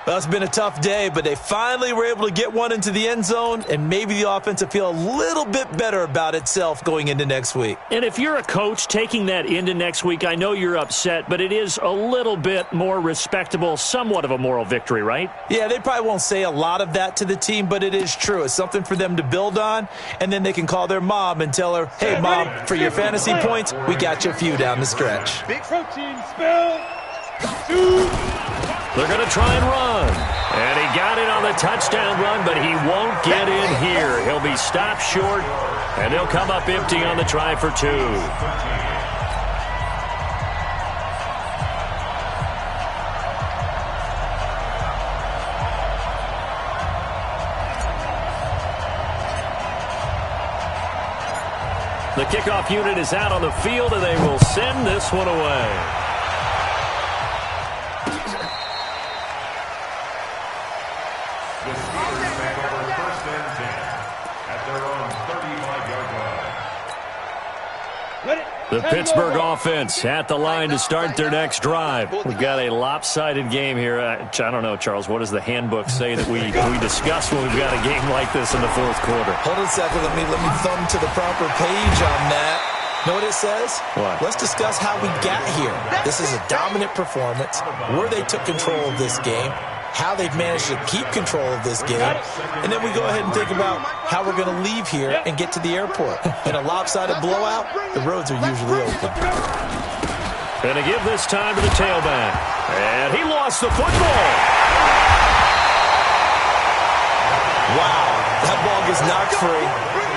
[SPEAKER 3] Well, it's been a tough day, but they finally were able to get one into the end zone, and maybe the offense will feel a little bit better about itself going into next week.
[SPEAKER 1] And if you're a coach taking that into next week, I know you're upset, but it is a little bit more respectable, somewhat of a moral victory, right?
[SPEAKER 3] Yeah, they probably won't say a lot of that to the team, but it is true. It's something for them to build on, and then they can call their mom and tell her, hey, Mom, for your fantasy points, we got you a few down the stretch.
[SPEAKER 2] Big protein spill. 2.
[SPEAKER 1] They're going to try and run. And he got it on the touchdown run, but he won't get in here. He'll be stopped short, and they'll come up empty on the try for 2. The kickoff unit is out on the field, and they will send this one away. The Pittsburgh offense at the line to start their next drive. We've got a lopsided game here. I don't know, Charles, what does the handbook say that we discuss when we've got a game like this in the fourth quarter?
[SPEAKER 3] Hold on a second. Let me thumb to the proper page on that. Know what it says?
[SPEAKER 1] What?
[SPEAKER 3] Let's discuss how we got here. This is a dominant performance, where they took control of this game, how they've managed to keep control of this game, and then we go ahead and think about how we're going to leave here and get to the airport. In a lopsided blowout, the roads are usually open.
[SPEAKER 1] And to give this time to the tailback. And he lost the football.
[SPEAKER 3] Wow, that ball gets knocked free,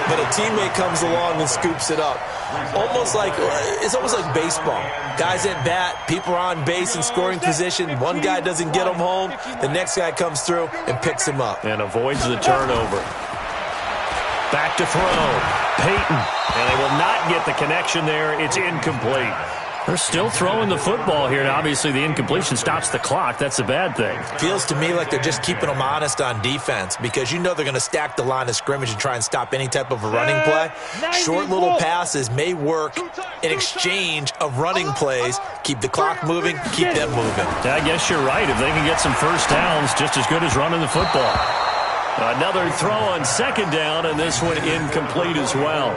[SPEAKER 3] but a teammate comes along and scoops it up. It's almost like baseball. Guys at bat, people are on base in scoring position. One guy doesn't get him home. The next guy comes through and picks him up.
[SPEAKER 1] And avoids the turnover. Back to throw. Peyton. And they will not get the connection there. It's incomplete. They're still throwing the football here, and obviously the incompletion stops the clock. That's a bad thing.
[SPEAKER 3] Feels to me like they're just keeping them honest on defense because you know they're going to stack the line of scrimmage and try and stop any type of a running play. Short little passes may work in exchange of running plays. Keep the clock moving, keep them moving.
[SPEAKER 1] I guess you're right. If they can get some first downs, just as good as running the football. Another throw on second down, and this one incomplete as well.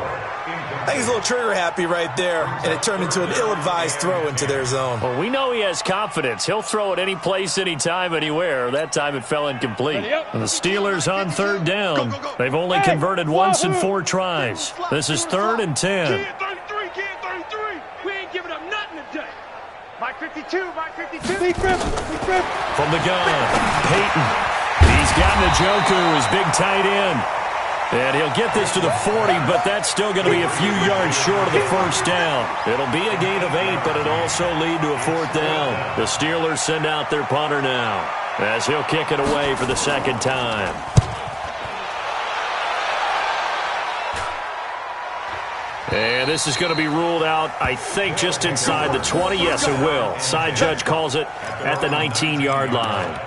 [SPEAKER 3] I think he's a little trigger happy right there, and it turned into an ill-advised throw into their zone.
[SPEAKER 1] Well, we know he has confidence. He'll throw it any place, anytime, anywhere. That time it fell incomplete. And the Steelers on third down. They've only converted once in 4 tries. This is 3rd and 10.
[SPEAKER 2] Kid 33, kid 33. We ain't giving up nothing today. Mike 52, Mike 52.
[SPEAKER 1] From the gun, Peyton. He's got Njoku, his big tight end. And he'll get this to the 40, but that's still going to be a few yards short of the first down. It'll be a gain of 8, but it'll also lead to a 4th down. The Steelers send out their punter now, as he'll kick it away for the second time. And this is going to be ruled out, I think, just inside the 20. Yes, it will. Side judge calls it at the 19-yard line.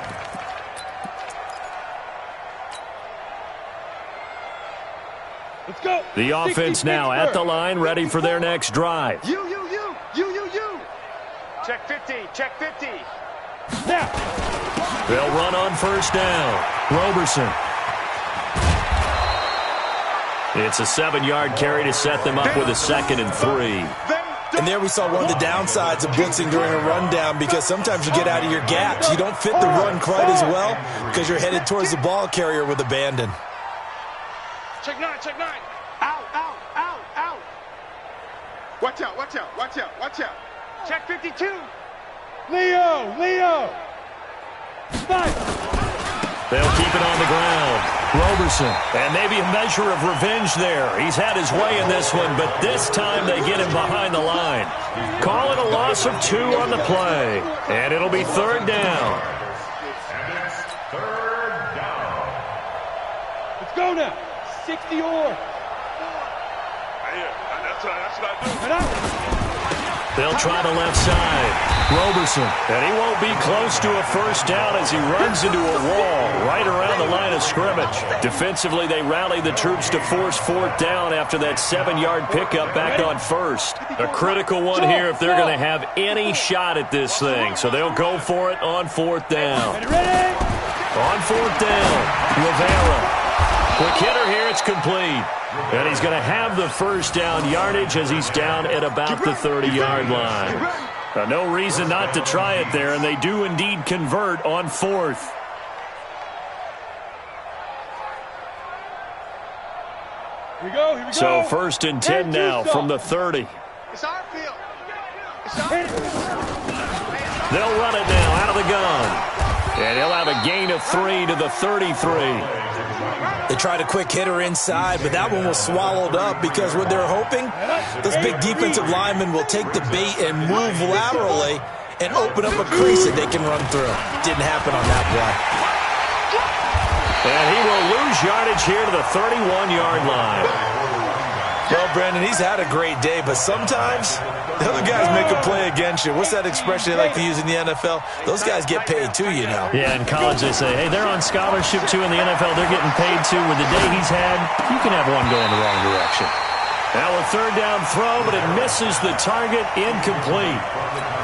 [SPEAKER 2] Let's go.
[SPEAKER 1] The offense now at the line, ready for their next drive.
[SPEAKER 2] You. Check 50, check 50. Now.
[SPEAKER 1] They'll run on first down. Roberson. It's a 7-yard carry to set them up with a 2nd and 3.
[SPEAKER 3] And there we saw one of the downsides of blitzing during a rundown because sometimes you get out of your gaps. You don't fit the run quite as well because you're headed towards the ball carrier with abandon.
[SPEAKER 2] Check 9, check 9. Out. Watch out. Check 52. Leo. Nice.
[SPEAKER 1] They'll keep it on the ground. Roberson. And maybe a measure of revenge there. He's had his way in this one, but this time they get him behind the line. Call it a loss of 2 on the play. And it'll be 3rd down.
[SPEAKER 4] And it's 3rd down.
[SPEAKER 2] Let's go now. 60 or. That's what I do.
[SPEAKER 1] They'll try the left side. Roberson. And he won't be close to a first down as he runs into a wall right around the line of scrimmage. Defensively, they rally the troops to force 4th down after that 7-yard pickup back on first. A critical one here if they're going to have any shot at this thing. So they'll go for it on 4th down. On 4th down, Rivera. Quick hitter here, it's complete. And he's going to have the first down yardage as he's down at about the 30-yard line. No reason not to try it there, and they do indeed convert on 4th.
[SPEAKER 2] Here we go.
[SPEAKER 1] So 1st and 10 now from the 30.
[SPEAKER 2] It's our field.
[SPEAKER 1] They'll run it now out of the gun. And he'll have a gain of 3 to the 33.
[SPEAKER 3] They tried a quick hitter inside, but that one was swallowed up because what they're hoping, those big defensive linemen will take the bait and move laterally and open up a crease that they can run through. Didn't happen on that play.
[SPEAKER 1] And he will lose yardage here to the 31-yard line.
[SPEAKER 3] Well, Brandon, he's had a great day, but sometimes the other guys make a play against you. What's that expression they like to use in the NFL? Those guys get paid too, you know.
[SPEAKER 1] Yeah, in college they say, hey, they're on scholarship too. In the NFL, they're getting paid too. With the day he's had, you can have one go in the wrong direction. Now a third down throw, but it misses the target, incomplete.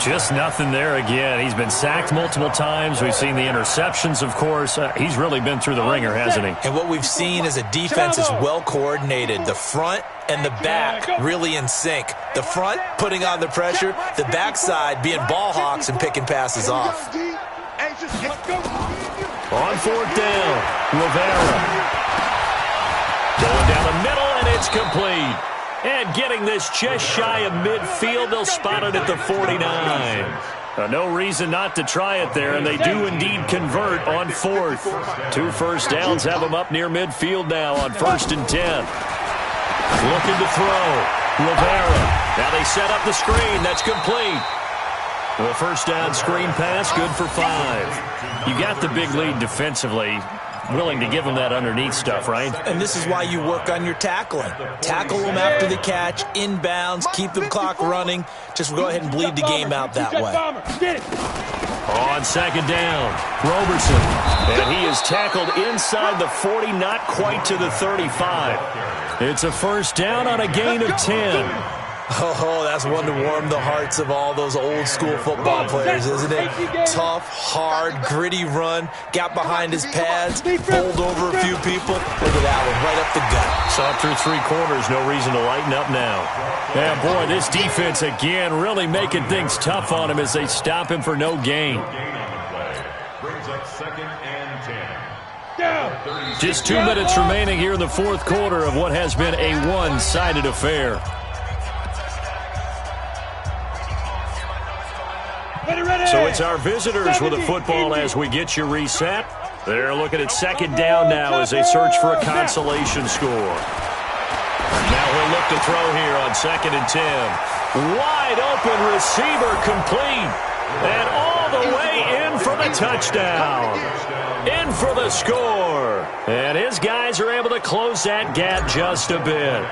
[SPEAKER 1] Just nothing there again. He's been sacked multiple times. We've seen the interceptions, of course. He's really been through the ringer, hasn't he?
[SPEAKER 3] And what we've seen is a defense is well coordinated. The front and the back really in sync. The front putting on the pressure, the backside being ball hawks and picking passes off.
[SPEAKER 1] On fourth down, Rivera. Going down the middle, and it's complete. And getting this just shy of midfield, they'll spot it at the 49. No reason not to try it there, and they do indeed convert on fourth. 2 first downs have them up near midfield now on 1st and 10. Looking to throw. Rivera. Now they set up the screen. That's complete. The first down screen pass, good for 5. You got the big lead defensively. Willing to give them that underneath stuff, right?
[SPEAKER 3] And this is why you work on your tackling. Tackle them after the catch, inbounds, keep the clock running. Just go ahead and bleed the game out that way.
[SPEAKER 1] On second down, Roberson. And he is tackled inside the 40, not quite to the 35. It's a first down on a gain of 10.
[SPEAKER 3] Oh, that's one to warm the hearts of all those old-school football players, isn't it? Tough, hard, gritty run. Got behind his pads, bowled over a few people. Look at that one, right up the gut.
[SPEAKER 1] Saw through 3 quarters, no reason to lighten up now. Yeah, boy, this defense again really making things tough on him as they stop him for no gain.
[SPEAKER 4] Brings up 2nd and 10.
[SPEAKER 1] Just 2 minutes remaining here in the 4th quarter of what has been a one-sided affair. So it's our visitors with the football as we get you reset. They're looking at 2nd down now as they search for a consolation score. Now he'll look to throw here on 2nd and 10. Wide open receiver complete. And all the way in for the touchdown. In for the score. And his guys are able to close that gap just a bit.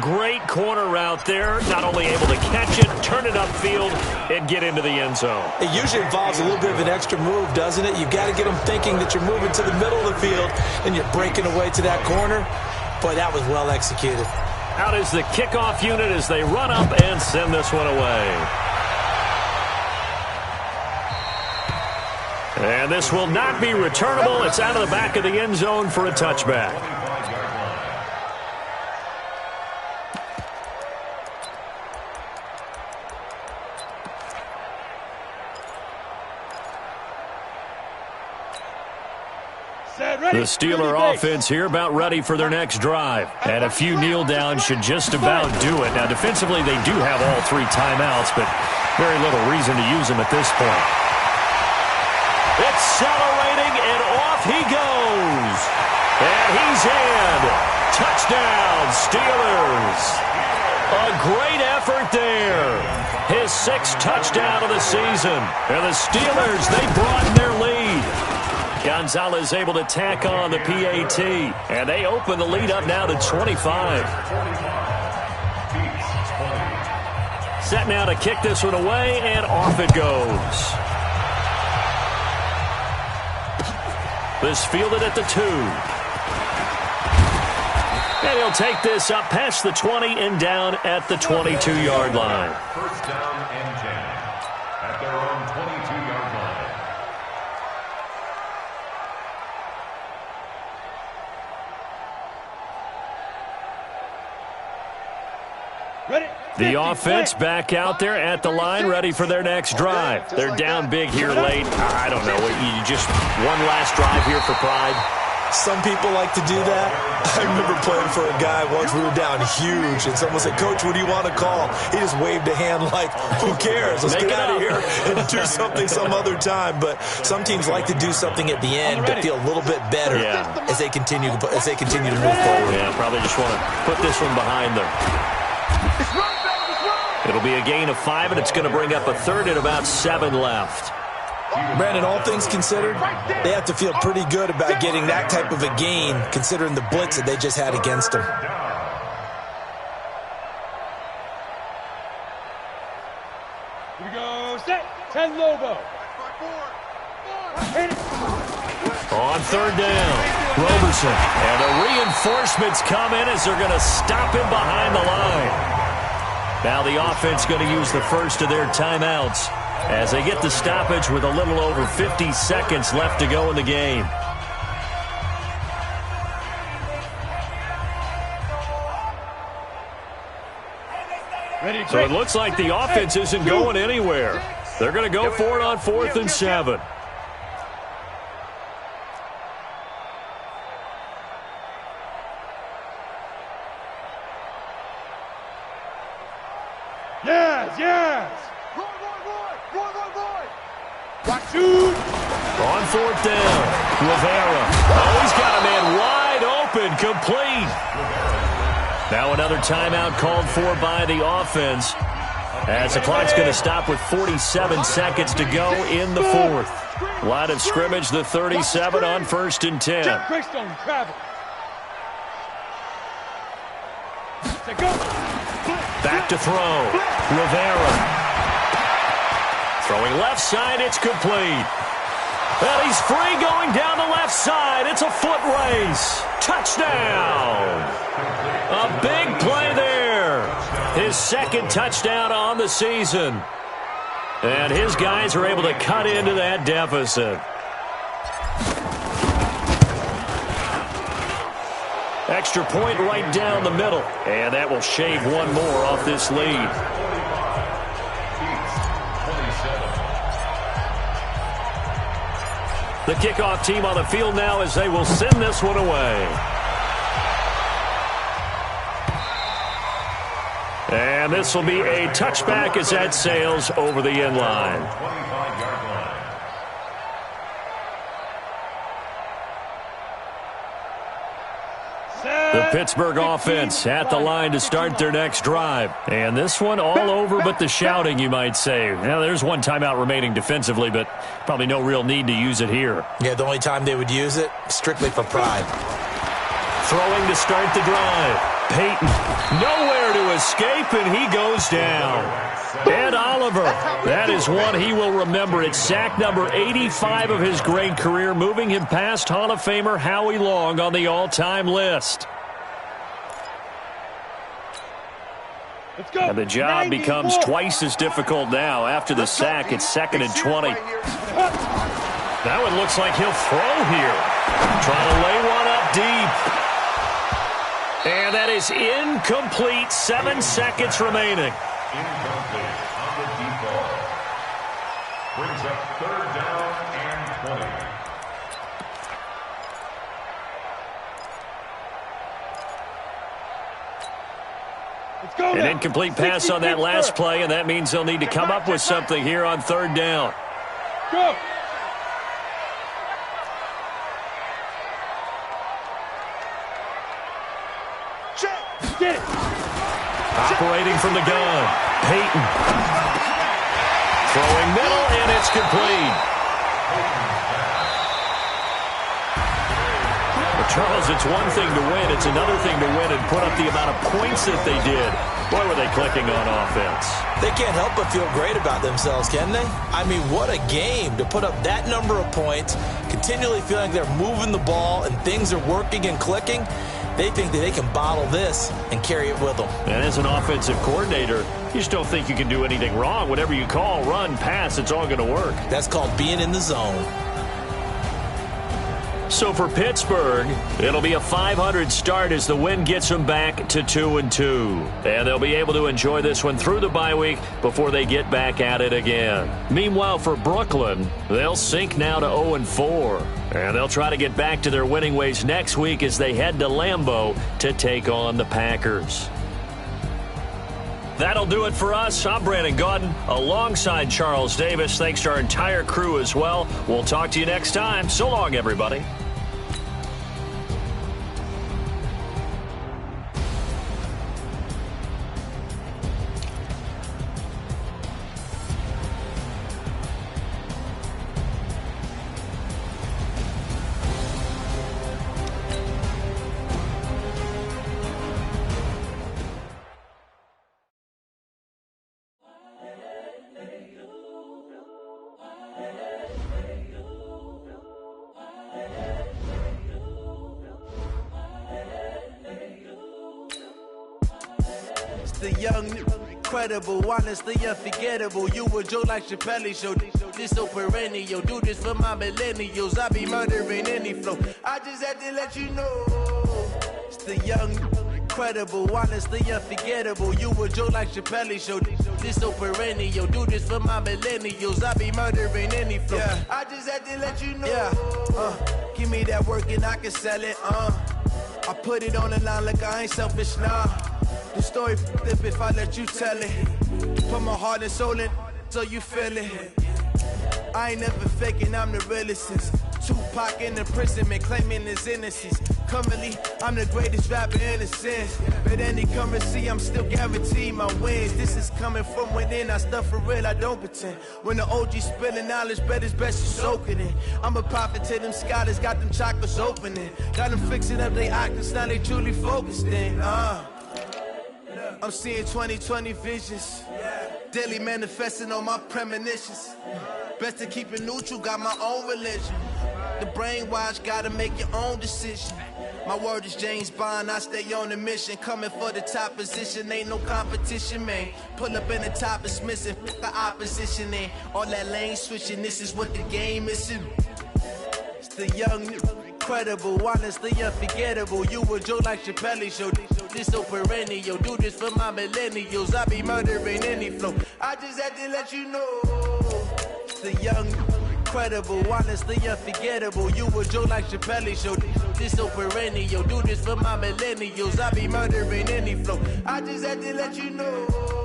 [SPEAKER 1] Great corner route there. Not only able to catch it, turn it upfield, and get into the end zone.
[SPEAKER 3] It usually involves a little bit of an extra move, doesn't it? You've got to get them thinking that you're moving to the middle of the field and you're breaking away to that corner. Boy, that was well executed.
[SPEAKER 1] Out is the kickoff unit as they run up and send this one away. And this will not be returnable. It's out of the back of the end zone for a touchback. The Steeler offense here about ready for their next drive. And a few kneel downs should just about do it. Now, defensively, they do have all 3 timeouts, but very little reason to use them at this point. Accelerating, and off he goes. And he's in. Touchdown, Steelers. A great effort there. His 6th touchdown of the season. And the Steelers, they broaden their lead. Gonzalez able to tack on the PAT. And they open the lead up now to 25. Set now to kick this one away, and off it goes. This fielded at the 2. And he'll take this up past the 20 and down at the 22-yard line.
[SPEAKER 4] First down and 10 at their own 22-yard line.
[SPEAKER 1] The offense back out there at the line, ready for their next drive. They're down big here late. I don't know. You just one last drive here for pride.
[SPEAKER 3] Some people like to do that. I remember playing for a guy once. We were down huge, and someone said, "Coach, what do you want to call?" He just waved a hand like, "Who cares? Let's get out of here and do something some other time." But some teams like to do something at the end, but feel a little bit better as they continue to move forward.
[SPEAKER 1] Yeah, probably just want to put this one behind them. It'll be a gain of 5, and it's going to bring up a third and about 7 left.
[SPEAKER 3] Brandon, all things considered, they have to feel pretty good about getting that type of a gain, considering the blitz that they just had against them.
[SPEAKER 2] Here we go. Set. 10 Lobo. Hit it.
[SPEAKER 1] On third down, Roberson. And the reinforcements come in as they're going to stop him behind the line. Now the offense going to use the first of their timeouts as they get the stoppage with a little over 50 seconds left to go in the game. So it looks like the offense isn't going anywhere. They're going to go for it on 4th and 7.
[SPEAKER 2] Yes. Roy. Shoot.
[SPEAKER 1] On 4th down, Rivera. Oh, he's got a man wide open, complete. Now another timeout called for by the offense as the clock's going to stop with 47 seconds to go in the 4th. Line of scrimmage, the 37 on 1st and 10. Back to throw. Rivera. Throwing left side, it's complete. Well, he's free going down the left side. It's a foot race. Touchdown. A big play there. His second touchdown on the season. And his guys are able to cut into that deficit. Extra point right down the middle. And that will shave one more off this lead. The kickoff team on the field now as they will send this one away. And this will be a touchback as that sails over the end line. The Pittsburgh offense at the line to start their next drive. And this one all over but the shouting, you might say. Now, there's one timeout remaining defensively, but probably no real need to use it here.
[SPEAKER 3] Yeah, the only time they would use it, strictly for pride.
[SPEAKER 1] Throwing to start the drive. Peyton, nowhere to escape, and he goes down. Ed Oliver, that is one he will remember. It's sack number 85 of his great career, moving him past Hall of Famer Howie Long on the all-time list. And the job becomes twice as difficult now. After the sack, it's 2nd and 20. Now it looks like he'll throw here. Trying to lay one up deep. And that is incomplete. 7 seconds remaining.
[SPEAKER 4] Incomplete on the deep ball. Brings up 3rd down and 20.
[SPEAKER 1] An incomplete pass on that last play, and that means they'll need to come up with something here on 3rd down.
[SPEAKER 2] Go. Get it.
[SPEAKER 1] Operating from the gun. Peyton. Throwing middle, and it's complete. Well, Charles, it's one thing to win. It's another thing to win and put up the amount of points that they did. Boy, were they clicking on offense.
[SPEAKER 3] They can't help but feel great about themselves, can they? I mean, what a game to put up that number of points, continually feeling they're moving the ball and things are working and clicking. They think that they can bottle this and carry it with them.
[SPEAKER 1] And as an offensive coordinator, you just don't think you can do anything wrong. Whatever you call, run, pass, it's all going to work.
[SPEAKER 3] That's called being in the zone.
[SPEAKER 1] So for Pittsburgh, it'll be a .500 start as the win gets them back to 2-2. And they'll be able to enjoy this one through the bye week before they get back at it again. Meanwhile, for Brooklyn, they'll sink now to 0-4. And they'll try to get back to their winning ways next week as they head to Lambeau to take on the Packers. That'll do it for us. I'm Brandon Gaudin alongside Charles Davis. Thanks to our entire crew as well. We'll talk to you next time. So long, everybody.
[SPEAKER 5] the young, incredible, honestly unforgettable. You a joke like Chappelle Show. This so perennial. Do this for my millennials. I be murdering any flow. I just had to let you know. It's the young, incredible, honestly unforgettable. You a joke like Chappelle Show. This so perennial. Do this for my millennials. I be murdering any flow. Yeah. I just had to let you know. Yeah. Give me that work and I can sell it. I put it on the line like I ain't selfish, nah. The story flip if I let you tell it. Put my heart and soul in so you feel it. I ain't never faking, I'm the realest since Tupac in imprisonment, claiming his innocence. Currently, I'm the greatest rapper in a sense. But any currency, I'm still guaranteed my wins. This is coming from within, I stuff for real, I don't pretend. When the OG spilling knowledge, bet it's best you soak it in. I'm a prophet to them scholars, got them chakras opening. Got them fixing up they octaves, now they truly focused in. I'm seeing 2020 visions. Daily manifesting on my premonitions. Best to keep it neutral, got my own religion. The brainwash, gotta make your own decision. My word is James Bond, I stay on the mission. Coming for the top position, ain't no competition, man. Pull up in the top, it's missing, fuck the opposition, and all that lane switching, this is what the game is. It's the young, incredible, honestly unforgettable. You a joke like Chappelle Show. This so perennial. Do this for my millennials. I be murdering any flow. I just had to let you know. It's the young, incredible, honestly unforgettable. You a joke like Chappelle Show. This so perennial. Do this for my millennials. I be murdering any flow. I just had to let you know.